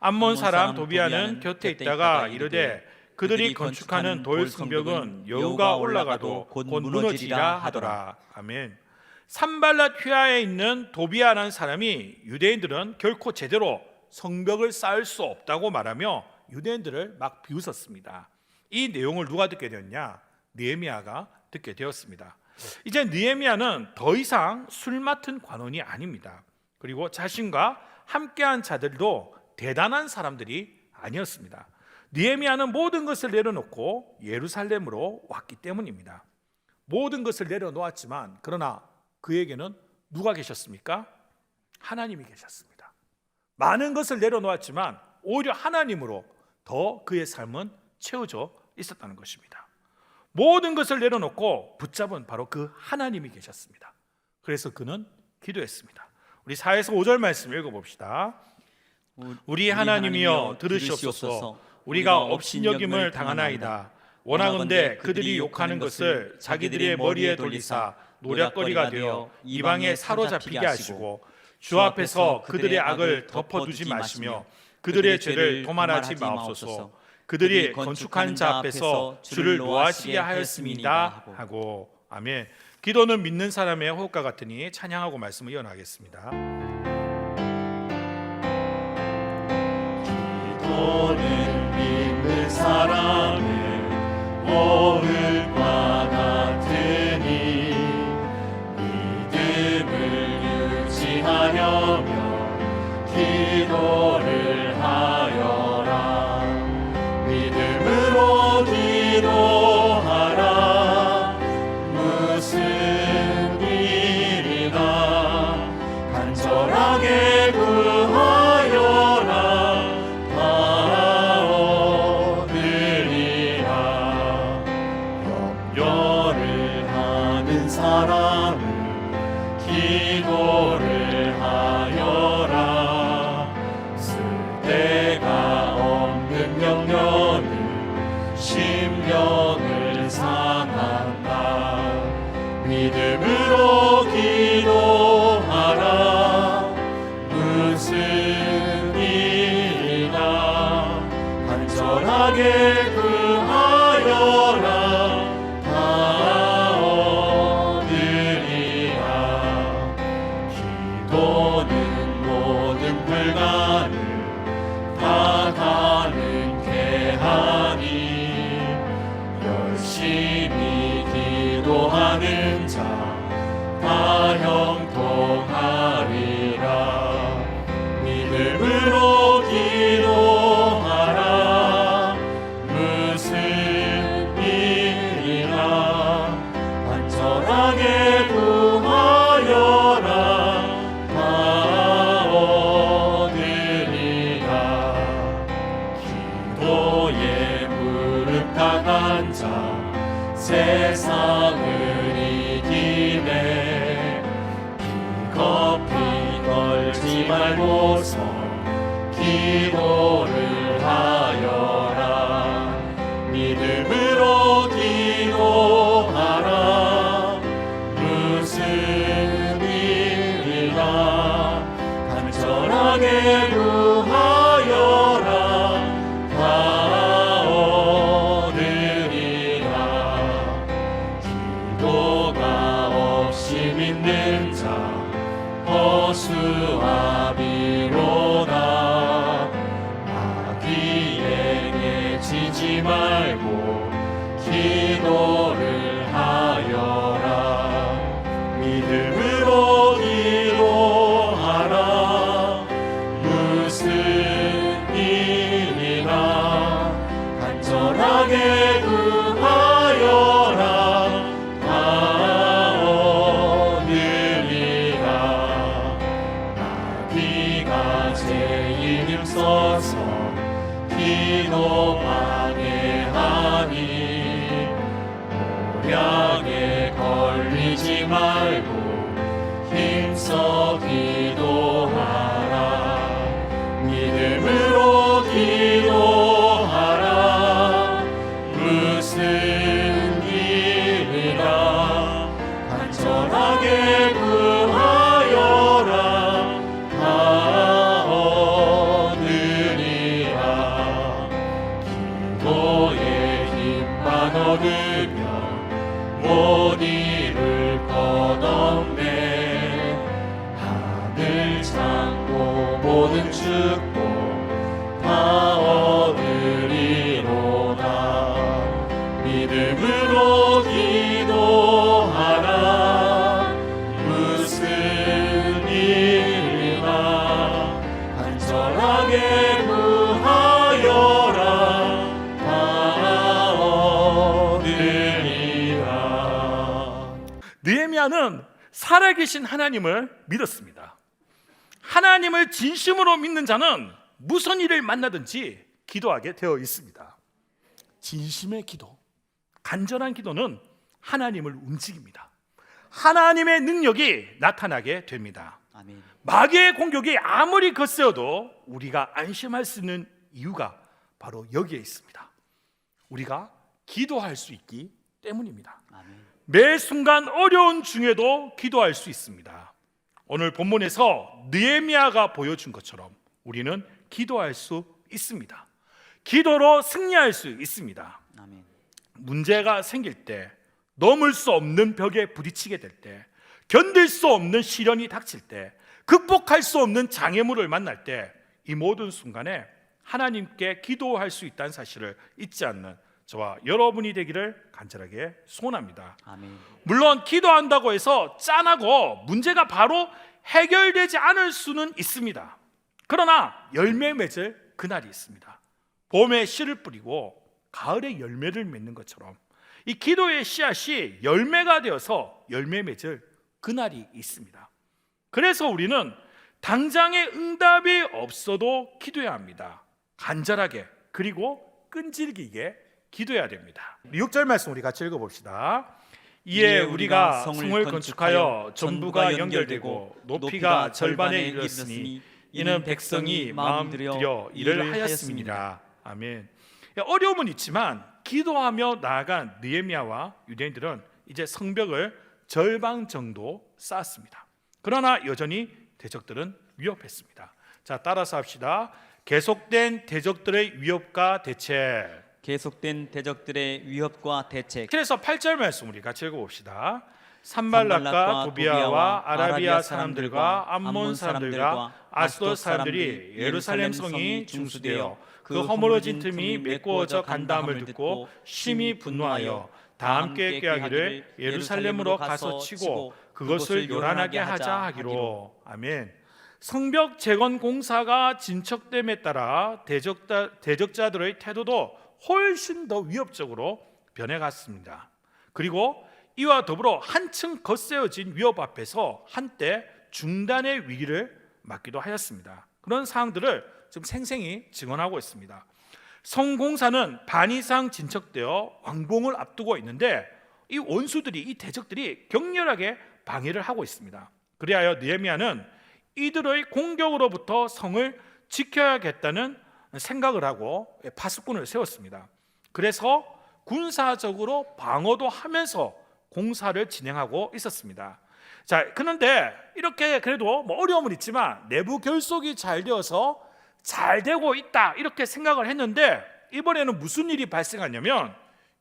S6: 암몬 사람 도비아는 곁에 있다가 이르되 그들이 건축하는 돌 성벽은 여우가 올라가도 곧 무너지리라 하더라. 아멘. 산발랏 휘하에 있는 도비아라는 사람이 유대인들은 결코 제대로 성벽을 쌓을 수 없다고 말하며 유대인들을 막 비웃었습니다. 이 내용을 누가 듣게 되었냐? 느헤미야가 듣게 되었습니다. 이제 느헤미야는 더 이상 술 맡은 관원이 아닙니다. 그리고 자신과 함께한 자들도 대단한 사람들이 아니었습니다. 느헤미야는 모든 것을 내려놓고 예루살렘으로 왔기 때문입니다. 모든 것을 내려놓았지만 그러나 그에게는 누가 계셨습니까? 하나님이 계셨습니다. 많은 것을 내려놓았지만 오히려 하나님으로 더 그의 삶은 채워져 있었다는 것입니다. 모든 것을 내려놓고 붙잡은 바로 그 하나님이 계셨습니다. 그래서 그는 기도했습니다. 우리 4에서 5절 말씀 읽어봅시다. 우리 하나님이여 들으시옵소서. 우리가 업신여김을 당하나이다. 원하건대 그들이 욕하는 것을 자기들의 머리에 돌리사 노략거리가 되어 이방에 사로잡히게 하시고 주 앞에서 그들의 악을 덮어두지 마시며 그들의 죄를 도말하지 마옵소서. 그들이 건축한 자 앞에서 주를 노하시게 하였습니다 하고. 아멘. 기도는 믿는 사람의 호흡과 같으니 찬양하고 말씀을 이어나가겠습니다.
S1: 기도는 믿는 사람의 호흡과 같으니 믿음을 유지하려면 기도를 하여라. 믿음으로 기도하라. 무슨 일이나 간절하게 구하여라. 다 얻으리라. 염려를 하는 사람은 기도를 하여라. 쓸데가 없는 명령은 심령을 상한다. 믿음으로 기도하라. 무슨 일이나 간절하게 구하여라. 다 얻으리라. 기도는 모든 불가능 다 가능케 하니 열심히 기도하는 자 다 형통하리라. 믿음으로 기도하라. 무슨 일이나 간절하게 구하여라. 다 얻으리라. 기도에 무릎 꿇은 자 세상을 이기네. 기겁히 떨지 말고서 기도를 하여라. 믿음으로 기도하라. 무슨 일이나 간절하게 구하여라. 다 얻으리라. 기도가 없이 믿는 자 허수아비로다. 마귀에게 지지 말고 기도를 하여라. 믿음으로 기도하라. 무슨 일이나 간절하게 구하여라. 다 얻으리라. 마귀가 제일 힘써서 기도 방해하니 모략에 걸리지 말고 힘써 기도하라. 믿음으로 기도하라. 무슨 일이나 간절하게 구하여라. 다 얻으리라. 기도의 힘만 얻으면 못 이룰 것 없네. 하늘 창고 모든 축복 다 얻으리로다. 믿음으로 기도하라. 무슨 일이나 간절하게 구하여라. 다 얻으리라.
S6: 느헤미야는 살아계신 하나님을 믿었습니다. 하나님을 진심으로 믿는 자는 무슨 일을 만나든지 기도하게 되어 있습니다. 진심의 기도, 간절한 기도는 하나님을 움직입니다. 하나님의 능력이 나타나게 됩니다.
S7: 아멘.
S6: 마귀의 공격이 아무리 거세어도 우리가 안심할 수 있는 이유가 바로 여기에 있습니다. 우리가 기도할 수 있기 때문입니다.
S7: 아멘.
S6: 매 순간 어려운 중에도 기도할 수 있습니다. 오늘 본문에서 느헤미야가 보여준 것처럼 우리는 기도할 수 있습니다. 기도로 승리할 수 있습니다.
S7: 아멘.
S6: 문제가 생길 때, 넘을 수 없는 벽에 부딪히게 될 때, 견딜 수 없는 시련이 닥칠 때, 극복할 수 없는 장애물을 만날 때, 이 모든 순간에 하나님께 기도할 수 있다는 사실을 잊지 않는 저와 여러분이 되기를 간절하게 소원합니다.
S7: 아멘.
S6: 물론 기도한다고 해서 짠하고 문제가 바로 해결되지 않을 수는 있습니다. 그러나 열매 맺을 그날이 있습니다. 봄에 씨를 뿌리고 가을에 열매를 맺는 것처럼 이 기도의 씨앗이 열매가 되어서 열매 맺을 그날이 있습니다. 그래서 우리는 당장의 응답이 없어도 기도해야 합니다. 간절하게 그리고 끈질기게 기도해야 됩니다. 6절 말씀 우리 같이 읽어봅시다. 이에 우리가 성을 건축하여 전부가 연결되고 높이가 절반에 이르렀으니 이는 백성이 마음 들여 일을 하였습니다. 아멘. 어려움은 있지만 기도하며 나아간 느헤미야와 유대인들은 이제 성벽을 절반 정도 쌓았습니다. 그러나 여전히 대적들은 위협했습니다. 자, 따라서 합시다. 계속된 대적들의 위협과 대책.
S7: 계속된 대적들의 위협과 대책.
S6: 그래서 8절 말씀 우리 같이 읽어봅시다. 산발락과 도비아와 아라비아 사람들과 암몬 사람들과 아스돗 사람들이 예루살렘 성이 중수되어 그 허물어진 틈이 메꾸어져 간다함을 듣고 심히 분노하여 다 함께 꾀하기를 예루살렘으로 가서 치고 그것을 요란하게 하자 하기로. 아멘. 성벽 재건 공사가 진척됨에 따라 대적자들의 태도도 훨씬 더 위협적으로 변해갔습니다. 그리고 이와 더불어 한층 거세어진 위협 앞에서 한때 중단의 위기를 맞기도 하였습니다. 그런 상황들을 지금 생생히 증언하고 있습니다. 성공사는 반 이상 진척되어 완공을 앞두고 있는데 이 원수들이, 이 대적들이 격렬하게 방해를 하고 있습니다. 그리하여 느헤미야는 이들의 공격으로부터 성을 지켜야겠다는 생각을 하고 파수꾼을 세웠습니다. 그래서 군사적으로 방어도 하면서 공사를 진행하고 있었습니다. 자, 그런데 이렇게 그래도 뭐 어려움은 있지만 내부 결속이 잘 되어서 잘 되고 있다 이렇게 생각을 했는데 이번에는 무슨 일이 발생하냐면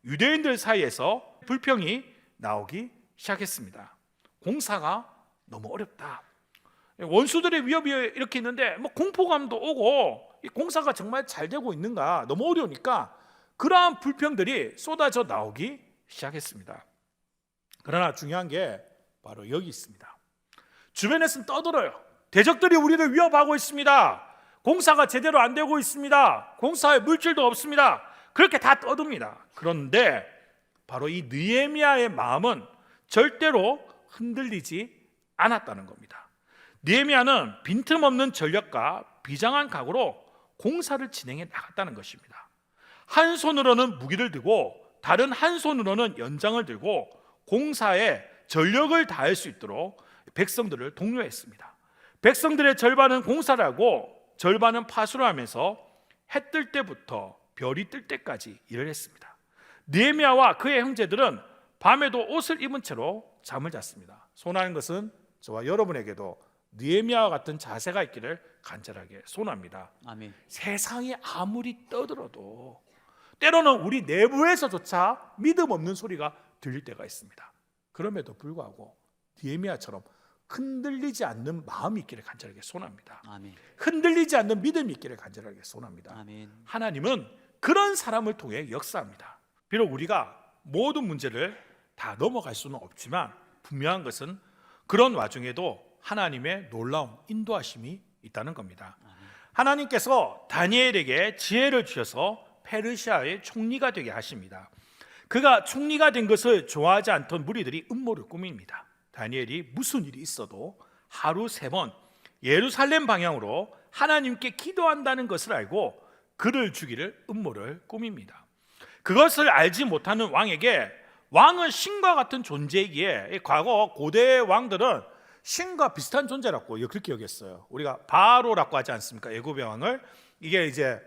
S6: 유대인들 사이에서 불평이 나오기 시작했습니다. 공사가 너무 어렵다. 원수들의 위협이 이렇게 있는데 뭐 공포감도 오고 이 공사가 정말 잘 되고 있는가 너무 어려우니까 그러한 불평들이 쏟아져 나오기 시작했습니다. 그러나 중요한 게 바로 여기 있습니다. 주변에서는 떠들어요. 대적들이 우리를 위협하고 있습니다. 공사가 제대로 안 되고 있습니다. 공사에 물질도 없습니다. 그렇게 다 떠듭니다. 그런데 바로 이 느헤미야의 마음은 절대로 흔들리지 않았다는 겁니다. 느헤미야는 빈틈없는 전력과 비장한 각오로 공사를 진행해 나갔다는 것입니다. 한 손으로는 무기를 들고 다른 한 손으로는 연장을 들고 공사에 전력을 다할 수 있도록 백성들을 독려했습니다. 백성들의 절반은 공사를 하고 절반은 파수를 하면서 해 뜰 때부터 별이 뜰 때까지 일을 했습니다. 느헤미야와 그의 형제들은 밤에도 옷을 입은 채로 잠을 잤습니다. 소원하는 것은 저와 여러분에게도 느헤미야와 같은 자세가 있기를 간절하게 소원합니다.
S7: 아멘.
S6: 세상이 아무리 떠들어도 때로는 우리 내부에서조차 믿음 없는 소리가 들릴 때가 있습니다. 그럼에도 불구하고 느헤미야처럼 흔들리지 않는 마음이 있기를 간절하게 소원합니다.
S7: 아멘.
S6: 흔들리지 않는 믿음이 있기를 간절하게 소원합니다.
S7: 아멘.
S6: 하나님은 그런 사람을 통해 역사합니다. 비록 우리가 모든 문제를 다 넘어갈 수는 없지만 분명한 것은 그런 와중에도 하나님의 놀라운 인도하심이 있다는 겁니다. 하나님께서 다니엘에게 지혜를 주셔서 페르시아의 총리가 되게 하십니다. 그가 총리가 된 것을 좋아하지 않던 무리들이 음모를 꾸밉니다. 다니엘이 무슨 일이 있어도 하루 3번 예루살렘 방향으로 하나님께 기도한다는 것을 알고 그를 죽이를 음모를 꾸밉니다. 그것을 알지 못하는 왕에게 왕은 신과 같은 존재이기에 과거 고대 왕들은 신과 비슷한 존재라고 그렇게 여겼어요. 우리가 바로라고 하지 않습니까? 애굽의 왕을. 이게 이제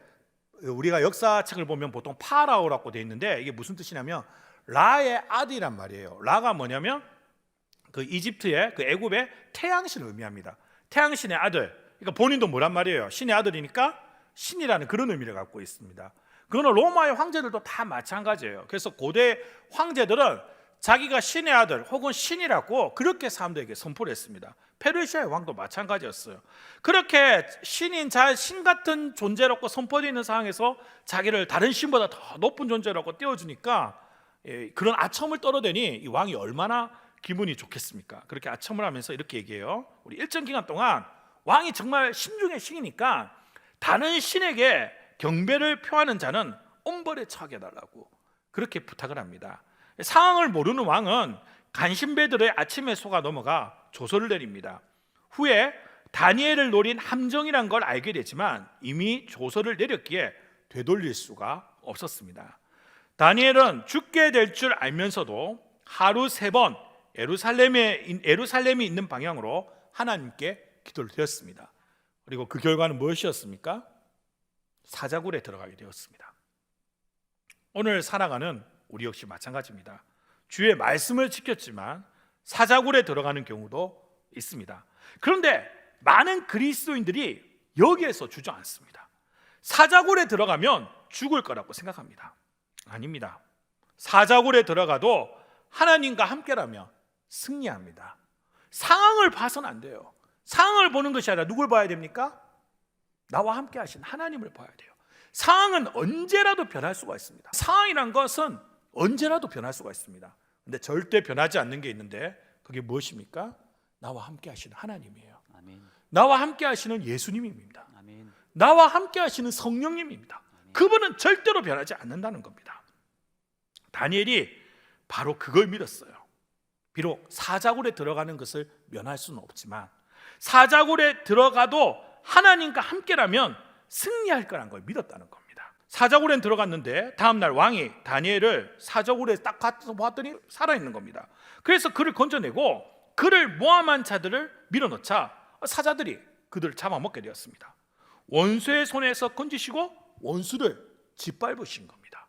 S6: 우리가 역사책을 보면 보통 파라오라고 되어 있는데 이게 무슨 뜻이냐면 라의 아들이란 말이에요. 라가 뭐냐면 그 이집트의 그 애굽의 태양신을 의미합니다. 태양신의 아들. 그러니까 본인도 뭐란 말이에요? 신의 아들이니까 신이라는 그런 의미를 갖고 있습니다. 그거는 로마의 황제들도 다 마찬가지예요. 그래서 고대 황제들은 자기가 신의 아들 혹은 신이라고 그렇게 사람들에게 선포를 했습니다. 페르시아의 왕도 마찬가지였어요. 그렇게 신인 신 같은 존재라고 선포되어 상황에서 자기를 다른 신보다 더 높은 존재라고 띄워주니까 그런 아첨을 떨어대니 이 왕이 얼마나 기분이 좋겠습니까? 그렇게 아첨을 하면서 이렇게 얘기해요. 우리 일정 기간 동안 왕이 정말 신 중의 신이니까 다른 신에게 경배를 표하는 자는 엄벌에 처하게 해달라고 그렇게 부탁을 합니다. 상황을 모르는 왕은 간신배들의 아침에 속아 넘어가 조서를 내립니다. 후에 다니엘을 노린 함정이란 걸 알게 되지만 이미 조서를 내렸기에 되돌릴 수가 없었습니다. 다니엘은 죽게 될 줄 알면서도 하루 3번 예루살렘이 있는 방향으로 하나님께 기도를 드렸습니다. 그리고 그 결과는 무엇이었습니까? 사자굴에 들어가게 되었습니다. 오늘 살아가는 우리 역시 마찬가지입니다. 주의 말씀을 지켰지만 사자굴에 들어가는 경우도 있습니다. 그런데 많은 그리스도인들이 여기에서 주저앉습니다. 사자굴에 들어가면 죽을 거라고 생각합니다. 아닙니다. 사자굴에 들어가도 하나님과 함께라면 승리합니다. 상황을 봐서는 안 돼요. 상황을 보는 것이 아니라 누굴 봐야 됩니까? 나와 함께 하신 하나님을 봐야 돼요. 상황은 언제라도 변할 수가 있습니다. 상황이란 것은 언제라도 변할 수가 있습니다. 근데 절대 변하지 않는 게 있는데 그게 무엇입니까? 나와 함께 하시는 하나님이에요.
S7: 아멘.
S6: 나와 함께 하시는 예수님입니다.
S7: 아멘.
S6: 나와 함께 하시는 성령님입니다. 그분은 절대로 변하지 않는다는 겁니다. 다니엘이 바로 그걸 믿었어요. 비록 사자굴에 들어가는 것을 면할 수는 없지만 사자굴에 들어가도 하나님과 함께라면 승리할 거란 걸 믿었다는 겁니다. 사자굴에 들어갔는데 다음날 왕이 다니엘을 사자굴에 딱 가서 보았더니 살아있는 겁니다. 그래서 그를 건져내고 그를 모함한 자들을 밀어넣자 사자들이 그들을 잡아먹게 되었습니다. 원수의 손에서 건지시고 원수를 짓밟으신 겁니다.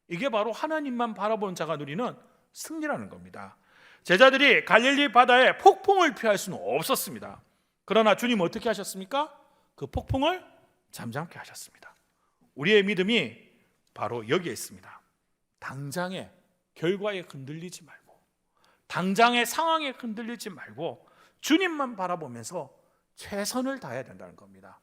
S6: 이게 바로 하나님만 바라보는 자가 누리는 승리라는 겁니다. 제자들이 갈릴리 바다에 폭풍을 피할 수는 없었습니다. 그러나 주님 어떻게 하셨습니까? 그 폭풍을 잠잠케 하셨습니다. 우리의 믿음이 바로 여기에 있습니다. 당장의 결과에 흔들리지 말고 당장의 상황에 흔들리지 말고 주님만 바라보면서 최선을 다해야 된다는 겁니다.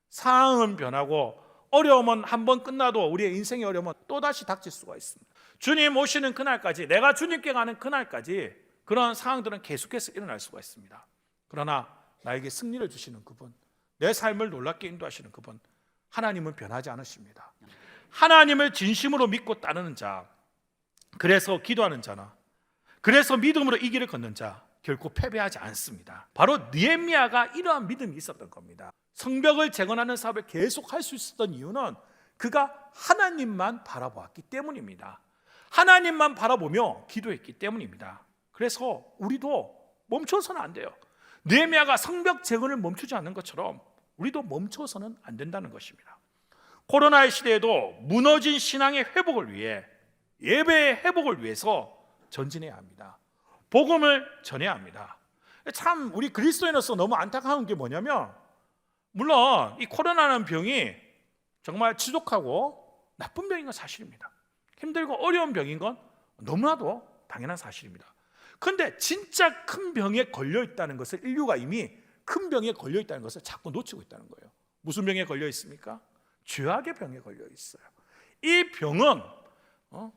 S6: 상황은 변하고 어려움은 한번 끝나도 우리의 인생의 어려움은 또다시 닥칠 수가 있습니다. 주님 오시는 그날까지, 내가 주님께 가는 그날까지 그런 상황들은 계속해서 일어날 수가 있습니다. 그러나 나에게 승리를 주시는 그분, 내 삶을 놀랍게 인도하시는 그분, 하나님은 변하지 않으십니다. 하나님을 진심으로 믿고 따르는 자, 그래서 기도하는 자나, 그래서 믿음으로 이 길을 걷는 자 결코 패배하지 않습니다. 바로 느헤미야가 이러한 믿음이 있었던 겁니다. 성벽을 재건하는 사업을 계속 할 수 있었던 이유는 그가 하나님만 바라보았기 때문입니다. 하나님만 바라보며 기도했기 때문입니다. 그래서 우리도 멈춰서는 안 돼요. 느헤미야가 성벽 재건을 멈추지 않는 것처럼 우리도 멈춰서는 안 된다는 것입니다. 코로나의 시대에도 무너진 신앙의 회복을 위해, 예배의 회복을 위해서 전진해야 합니다. 복음을 전해야 합니다. 참 우리 그리스도인으로서 너무 안타까운 게 뭐냐면, 물론 이 코로나라는 병이 정말 지독하고 나쁜 병인 건 사실입니다. 힘들고 어려운 병인 건 너무나도 당연한 사실입니다. 그런데 진짜 큰 병에 걸려 있다는 것을, 인류가 이미 큰 병에 걸려 있다는 것을 자꾸 놓치고 있다는 거예요. 무슨 병에 걸려 있습니까? 죄악의 병에 걸려 있어요. 이 병은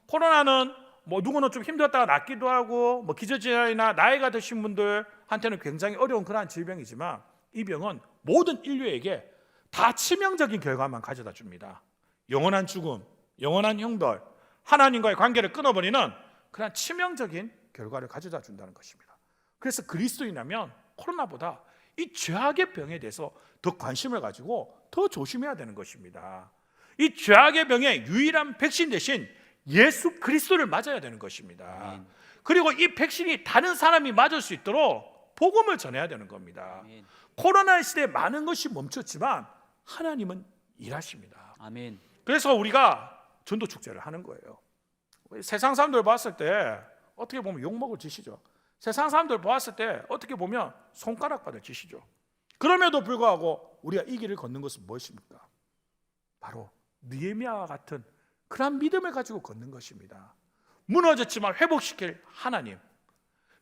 S6: 코로나는 뭐 누구는 좀 힘들었다가 낫기도 하고, 뭐 기저질환이나 나이가 드신 분들한테는 굉장히 어려운 그러한 질병이지만, 이 병은 모든 인류에게 다 치명적인 결과만 가져다 줍니다. 영원한 죽음, 영원한 형벌, 하나님과의 관계를 끊어버리는 그런 치명적인 결과를 가져다 준다는 것입니다. 그래서 그리스도인이라면 코로나보다 이 죄악의 병에 대해서 더 관심을 가지고 더 조심해야 되는 것입니다. 이 죄악의 병의 유일한 백신 대신 예수 그리스도를 맞아야 되는 것입니다. 그리고 이 백신이 다른 사람이 맞을 수 있도록 복음을 전해야 되는 겁니다. 코로나 시대에 많은 것이 멈췄지만 하나님은 일하십니다.
S7: 아멘.
S6: 그래서 우리가 전도 축제를 하는 거예요. 세상 사람들 봤을 때 어떻게 보면 욕먹을 짓이죠. 세상 사람들 봤을 때 어떻게 보면 손가락 받을 짓이죠. 그럼에도 불구하고 우리가 이 길을 걷는 것은 무엇입니까? 바로 느헤미야와 같은 그런 믿음을 가지고 걷는 것입니다. 무너졌지만 회복시킬 하나님.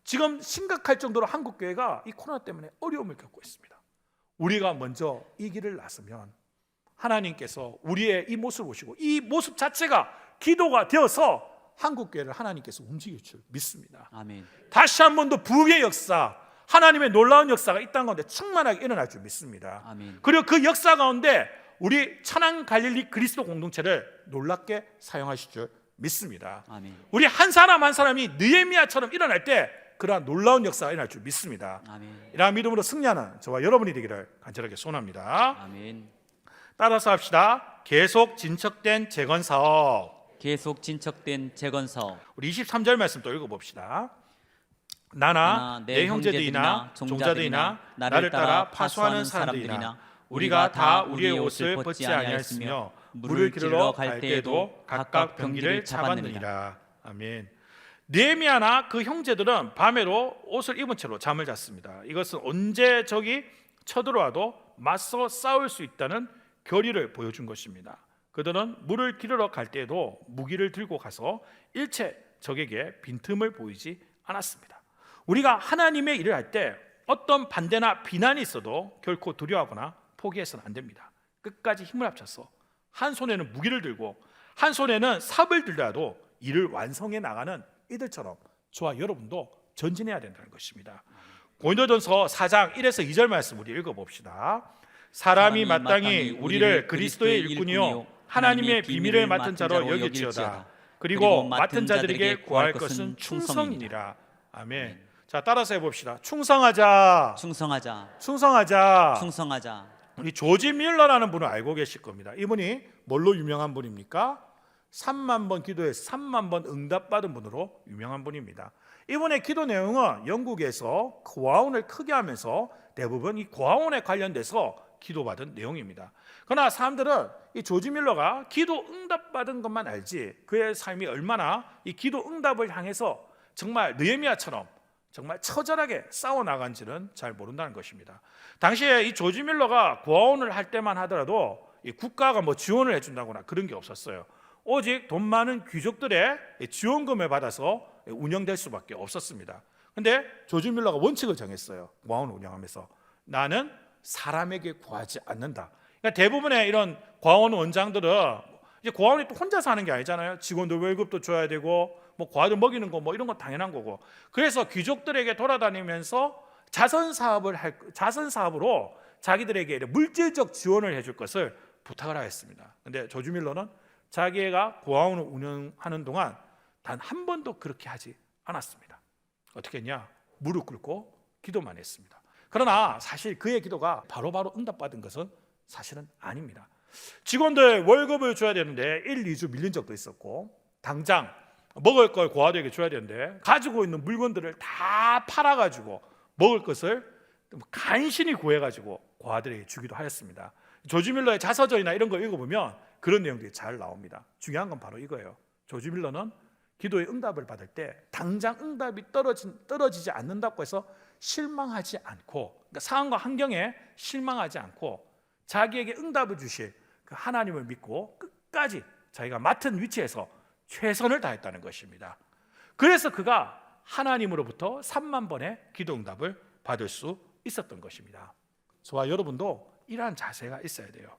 S6: 지금 심각할 정도로 한국 교회가 이 코로나 때문에 어려움을 겪고 있습니다. 우리가 먼저 이 길을 나서면 하나님께서 우리의 이 모습을 보시고, 이 모습 자체가 기도가 되어서 한국 교회를 하나님께서 움직일 줄 믿습니다.
S7: 아멘.
S6: 다시 한 번 더 부흥의 역사, 하나님의 놀라운 역사가 이 땅 가운데 충만하게 일어날 줄 믿습니다.
S7: 아멘.
S6: 그리고 그 역사 가운데 우리 천안 갈릴리 그리스도 공동체를 놀랍게 사용하실 줄 믿습니다.
S7: 아멘.
S6: 우리 한 사람 한 사람이 느헤미야처럼 일어날 때 그러한 놀라운 역사가 일어날 줄 믿습니다.
S7: 아멘.
S6: 이러한 믿음으로 승리하는 저와 여러분이 되기를 간절하게 소원합니다.
S7: 아멘.
S6: 따라서 합시다. 계속 진척된 재건 사업.
S7: 계속 진척된 재건 사업.
S6: 우리 23절 말씀 또 읽어봅시다. 나나 내 형제들이나 종자들이나 나를 따라 파수하는 사람들이나 우리가 다 우리의 옷을 벗지 아니하였으며 물을 기르러 갈 때에도 각각 병기를 잡았느니라. 아멘. 느헤미야나 그 형제들은 밤에로 옷을 입은 채로 잠을 잤습니다. 이것은 언제 적이 쳐들어와도 맞서 싸울 수 있다는 결의를 보여준 것입니다. 그들은 물을 기르러 갈 때에도 무기를 들고 가서 일체 적에게 빈틈을 보이지 않았습니다. 우리가 하나님의 일을 할 때 어떤 반대나 비난이 있어도 결코 두려워하거나 포기해서는 안 됩니다. 끝까지 힘을 합쳐서 한 손에는 무기를 들고 한 손에는 삽을 들더라도 일을 완성해 나가는 이들처럼 저와 여러분도 전진해야 된다는 것입니다. 고린도전서 4장 1에서 2절 말씀 우리 읽어봅시다. 사람이 마땅히 우리를 그리스도의 일꾼이요 하나님의 비밀을 맡은 자로 여길지어다. 그리고 맡은 자들에게 구할 것은 충성이니라. 아멘. 자, 따라서 해봅시다. 충성하자.
S7: 충성하자.
S6: 충성하자.
S7: 충성하자.
S6: 우리 조지 밀러라는 분을 알고 계실 겁니다. 이분이 뭘로 유명한 분입니까? 3만 번 기도해서 3만 번 응답받은 분으로 유명한 분입니다. 이분의 기도 내용은 영국에서 고아원을 크게 하면서 대부분 이 고아원에 관련돼서 기도받은 내용입니다. 그러나 사람들은 이 조지 밀러가 기도 응답받은 것만 알지 그의 삶이 얼마나 이 기도 응답을 향해서 정말 느헤미야처럼 정말 처절하게 싸워나간지는 잘 모른다는 것입니다. 당시에 이 조지 밀러가 고아원을 할 때만 하더라도 이 국가가 뭐 지원을 해준다거나 그런 게 없었어요. 오직 돈 많은 귀족들의 지원금을 받아서 운영될 수밖에 없었습니다. 그런데 조지 밀러가 원칙을 정했어요. 고아원을 운영하면서 나는 사람에게 구하지 않는다. 그러니까 대부분의 이런 고아원 원장들은 이제 고아원이 또 혼자서 하는 게 아니잖아요. 직원들 월급도 줘야 되고 뭐 고아들 먹이는 거 뭐 이런 거 당연한 거고. 그래서 귀족들에게 돌아다니면서 자선 사업으로 자기들에게 물질적 지원을 해줄 것을 부탁을 하였습니다. 근데 조지 밀러는 자기가 고아원을 운영하는 동안 단 한 번도 그렇게 하지 않았습니다. 어떻게 했냐? 무릎 꿇고 기도만 했습니다. 그러나 사실 그의 기도가 바로바로 응답받은 것은 사실은 아닙니다. 직원들 월급을 줘야 되는데 1, 2주 밀린 적도 있었고, 당장 먹을 걸 고아들에게 줘야 되는데 가지고 있는 물건들을 다 팔아가지고 먹을 것을 간신히 구해가지고 고아들에게 주기도 하였습니다. 조지 밀러의 자서전이나 이런 거 읽어보면 그런 내용들이 잘 나옵니다. 중요한 건 바로 이거예요. 조지 밀러는 기도의 응답을 받을 때 당장 응답이 떨어지지 않는다고 해서 실망하지 않고, 그러니까 상황과 환경에 실망하지 않고 자기에게 응답을 주실 그 하나님을 믿고 끝까지 자기가 맡은 위치에서 최선을 다했다는 것입니다. 그래서 그가 하나님으로부터 3만 번의 기도 응답을 받을 수 있었던 것입니다. 저와 여러분도 이러한 자세가 있어야 돼요.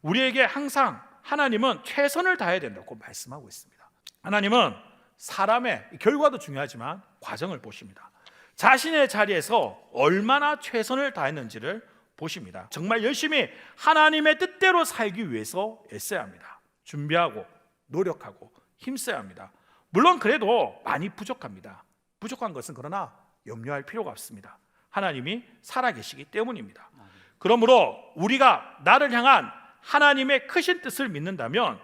S6: 우리에게 항상 하나님은 최선을 다해야 된다고 말씀하고 있습니다. 하나님은 사람의 결과도 중요하지만 과정을 보십니다. 자신의 자리에서 얼마나 최선을 다했는지를 보십니다. 정말 열심히 하나님의 뜻대로 살기 위해서 애써야 합니다. 준비하고 노력하고 힘써야 합니다. 물론 그래도 많이 부족합니다. 부족한 것은 그러나 염려할 필요가 없습니다. 하나님이 살아계시기 때문입니다. 그러므로 우리가 나를 향한 하나님의 크신 뜻을 믿는다면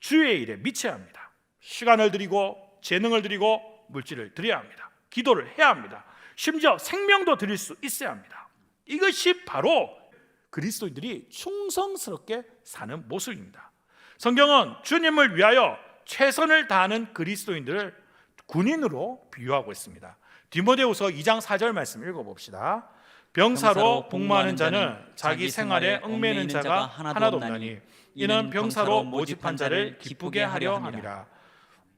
S6: 주의 일에 미쳐야 합니다. 시간을 드리고 재능을 드리고 물질을 드려야 합니다. 기도를 해야 합니다. 심지어 생명도 드릴 수 있어야 합니다. 이것이 바로 그리스도인들이 충성스럽게 사는 모습입니다. 성경은 주님을 위하여 최선을 다하는 그리스도인들을 군인으로 비유하고 있습니다. 디모데후서 2장 4절 말씀 읽어봅시다. 병사로 복무하는 자는 자기 생활에 얽매이는 자가 하나도 없나니 이는 병사로 모집한 자를 기쁘게 하려 함이라.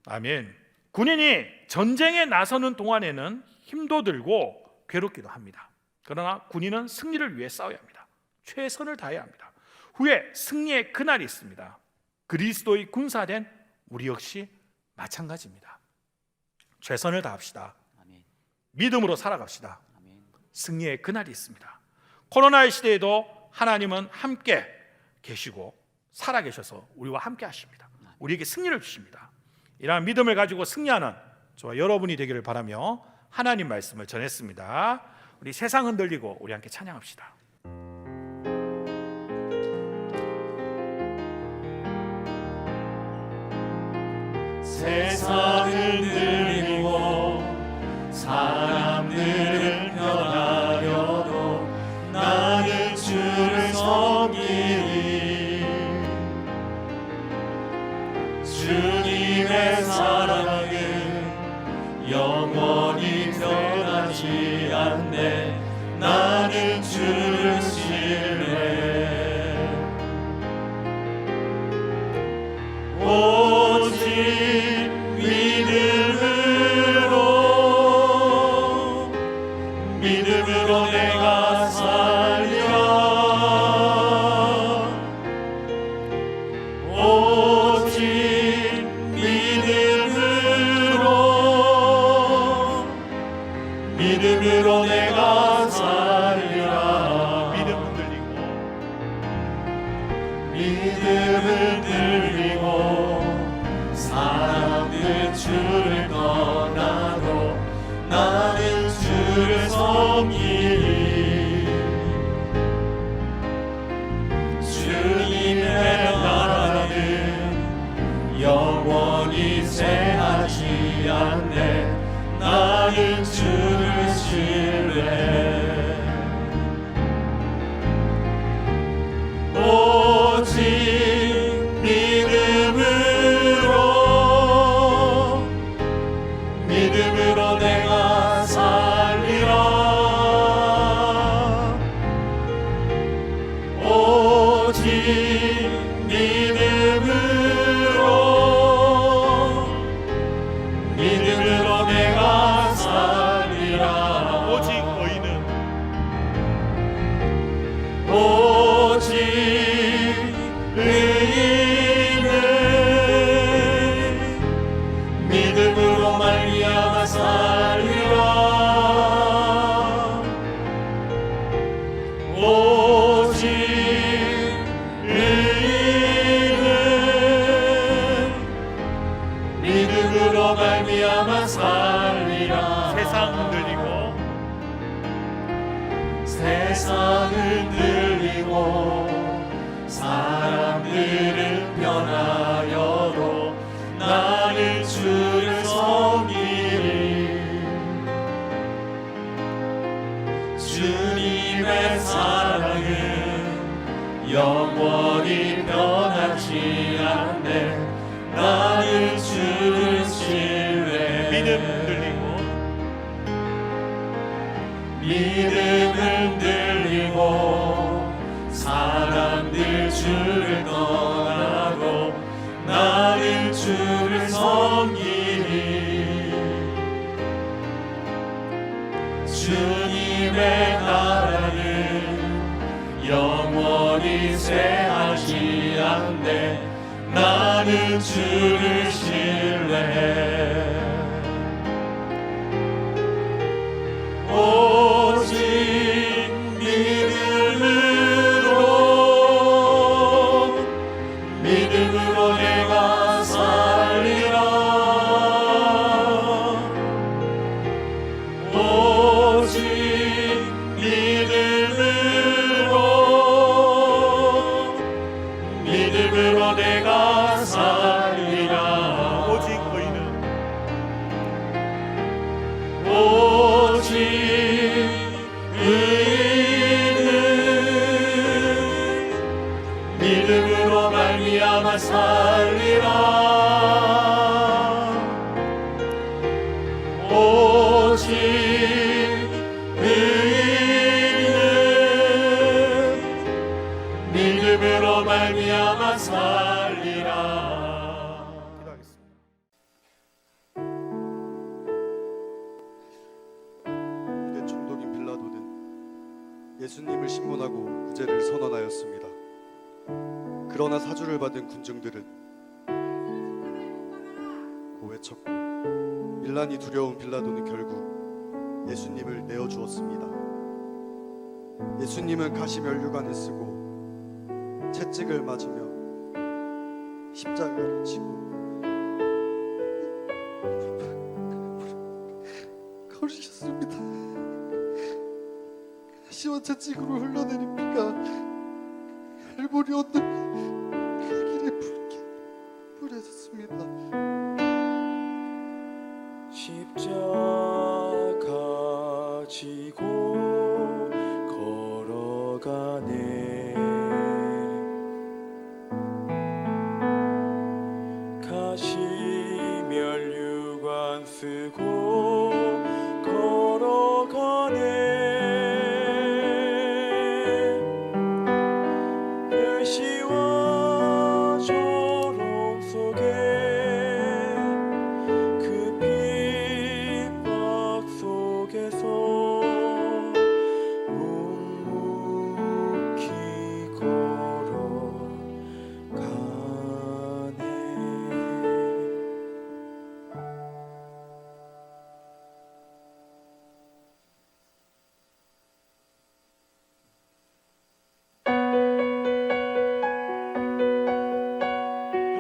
S6: 아멘. 군인이 전쟁에 나서는 동안에는 힘도 들고 괴롭기도 합니다. 그러나 군인은 승리를 위해 싸워야 합니다. 최선을 다해야 합니다. 후에 승리의 그날이 있습니다. 그리스도의 군사된 우리 역시 마찬가지입니다. 최선을 다합시다. 믿음으로 살아갑시다. 승리의 그날이 있습니다. 코로나의 시대에도 하나님은 함께 계시고 살아계셔서 우리와 함께 하십니다. 우리에게 승리를 주십니다. 이러한 믿음을 가지고 승리하는 저와 여러분이 되기를 바라며 하나님 말씀을 전했습니다. 우리 세상 흔들리고 우리 함께 찬양합시다.
S1: 세상을 흔들리고 사람들을 변하려도 나는 주를 섬기리. 주님의 사랑은 영원히 변하지 않네. 나는 주를 신뢰해. 오직 믿음으로 내가 살리라. 오직 믿음으로 내가 살리라. 믿음을 들리고 사람들 주를 떠나도 나는 주를 섬기리. 주님의 나라는 영원히 쇠하지 않네. 나는 주를 신뢰해. 오직 믿음으로 내가 살리라. 오직 믿음으로 내가 살리라.
S6: 흔들리고
S1: 세상은 흔들리고 사람들은 변하여도 나는 주를 섬기리. 주님의 사랑은 영원히 변하지 않네. 나는 주를 신뢰해. 믿음 흔들리고 사람들 주를 떠나도 나는 주를 섬기리. 주님의 나라는 영원히 쇠하지 않네. 나는 주를 신뢰해. 오직 믿음으로 내가 살리라. 오직 믿음으로 내가 살리라.
S6: 오직 의인은
S1: 오직 의인은 믿음으로 말미암아 살리라. 오직 의인은 믿음으로 말미암아 살리라.
S6: 기도하겠습니다.
S2: 유대 총독인 빌라도는 예수님을 신문하고 무죄를 선언하였습니다. 그러나 사주를 받은 군중들은 고 외쳤고 밀란이 두려운 빌라도는 결국 예수님을 내어주었습니다. 예수님은 가시면류관을 쓰고 채찍을 맞으며 십자가를 지고 걸으셨습니다. 가시와 채찍으로 흘러내린 피가 갈보리 언덕 그 길에 붉게 뿌려졌습니다.
S1: 십자가 지고 걸어가네. 가시면류관 쓰고 걸어가네. 시와 조롱 속에 그 핍박 속에서 묵묵히 걸어가네.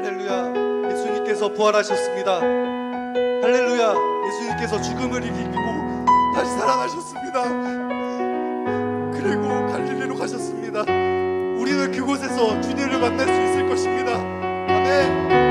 S2: 할렐루야, 예수님께서 부활하셨습니다. 할렐루야, 예수님께서 죽음을 이기고 다시 살아나셨습니다. 그리고 갈릴리로 가셨습니다. 우리는 그곳에서 주님을 만날 수 있을 것입니다. 아멘.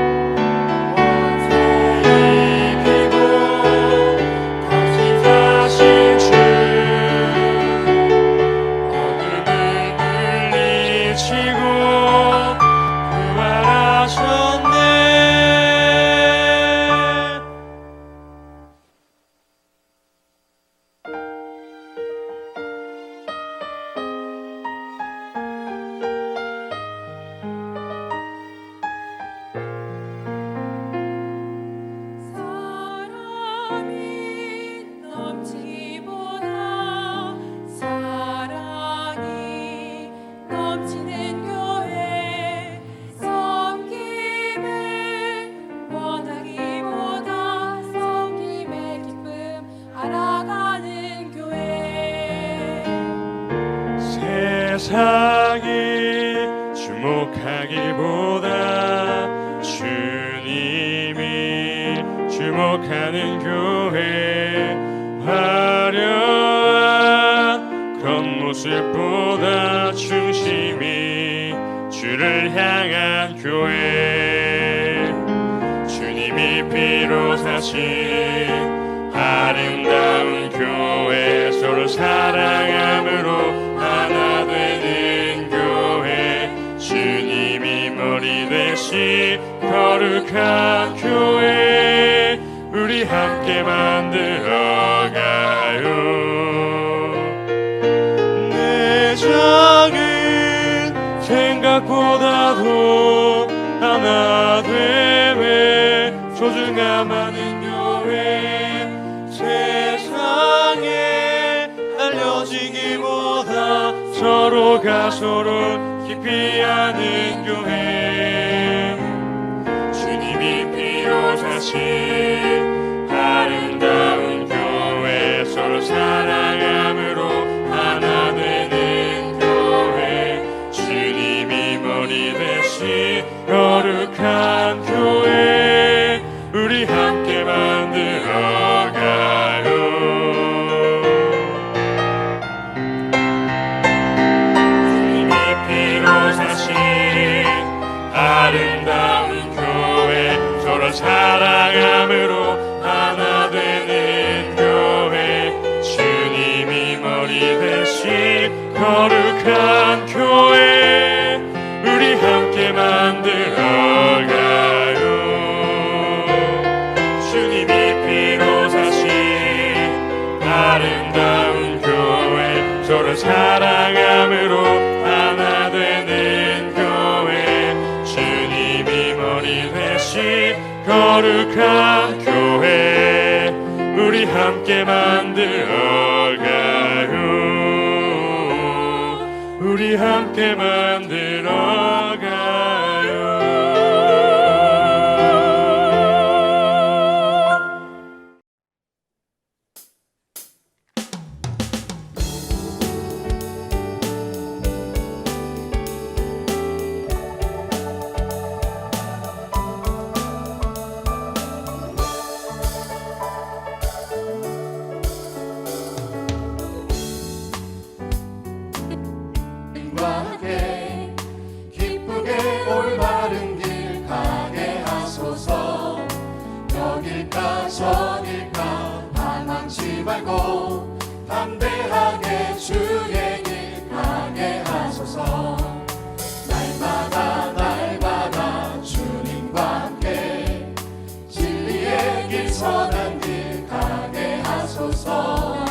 S1: 세상이 주목하기보다 주님이 주목하는 교회
S8: 화려한 그런 모습보다 중심이 주를 향한 교회, 주님이 피로 사신 아름다운 교회, 서로 사랑함으로 하나 되는 교회, 주님이 머리 되신 거룩한 교회, 우리 함께 만들어가요. 내 작은 생각보다도 하나 됨에 소중함 많은 교회, 세상에 알려지기보다 서로가 서로 깊이 아는 교회, 주님이 피로 사신 아름다운 교회, 서로 사랑함으로 하나 되는 교회, 주님이 머리 대신 거룩한 교회, 우리 함께 만들어가요. 주님이 피로 사신 아름다운 교회, 서로 사랑함으로 하나 되는 교회, 주님이 머리 대신 거룩한 교회, 우리 함께 만들어가요. 주님이 피로 사신 아름다운 교회, 서로 사랑함으로 하나 되는 교회, 주님이 머리 대신 거룩한 교회, 우리 함께 만들어가요. 우리 함께 만들어가요.
S1: 과 함께 기쁘게 올바른 길 가게 하소서. 여길까 저길까 방황치 말고 담대하게 주의 길 가게 하소서. 날마다 주님과 함께 진리의 길 선한 길 가게 하소서.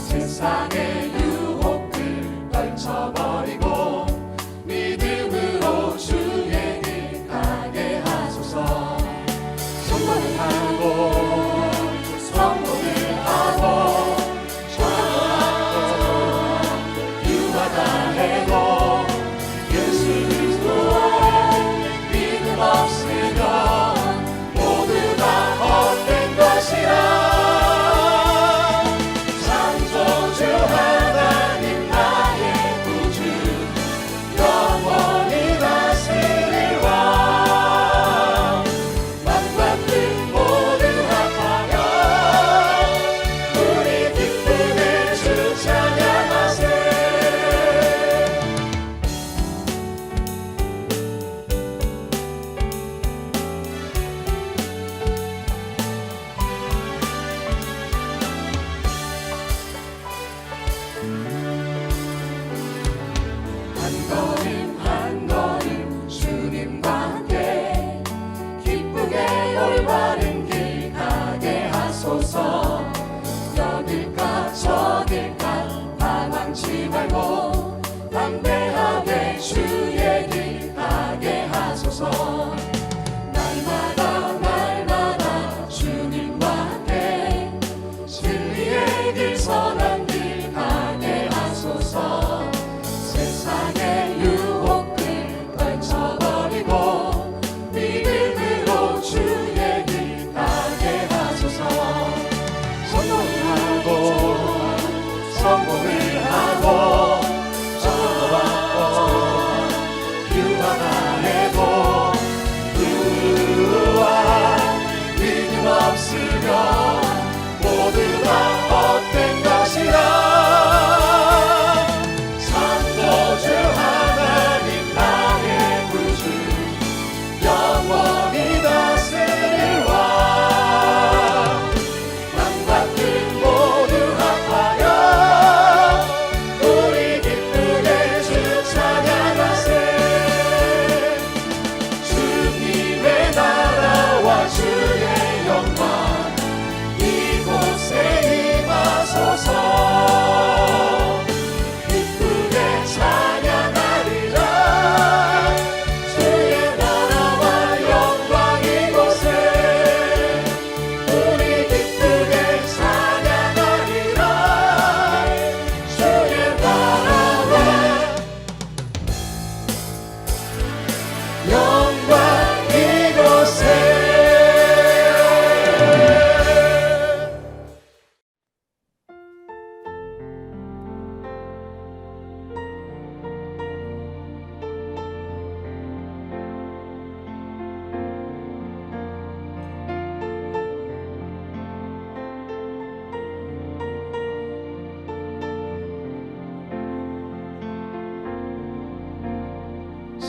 S1: 세상의 유혹들 떨쳐버리고 믿음으로 주의 길 가게 하소서. 성공을 하고 성공을 하고 전하고 유하다 해도 예수 그리스도 믿음 없으면 모두 다 헛된 것이라. 창조주 하나님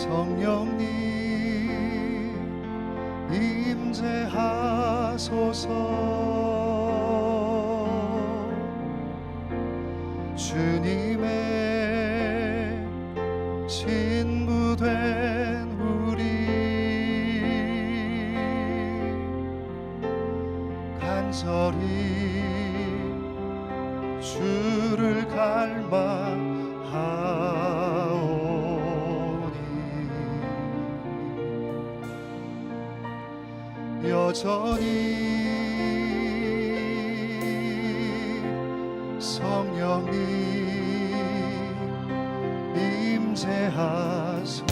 S2: 성령님 임재하소서. 주님의 진부된 우리 간절히 주를 갈망하오니 여전히 성령님 임재하소서.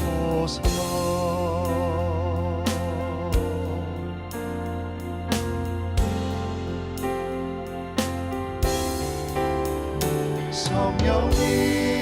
S2: 성령님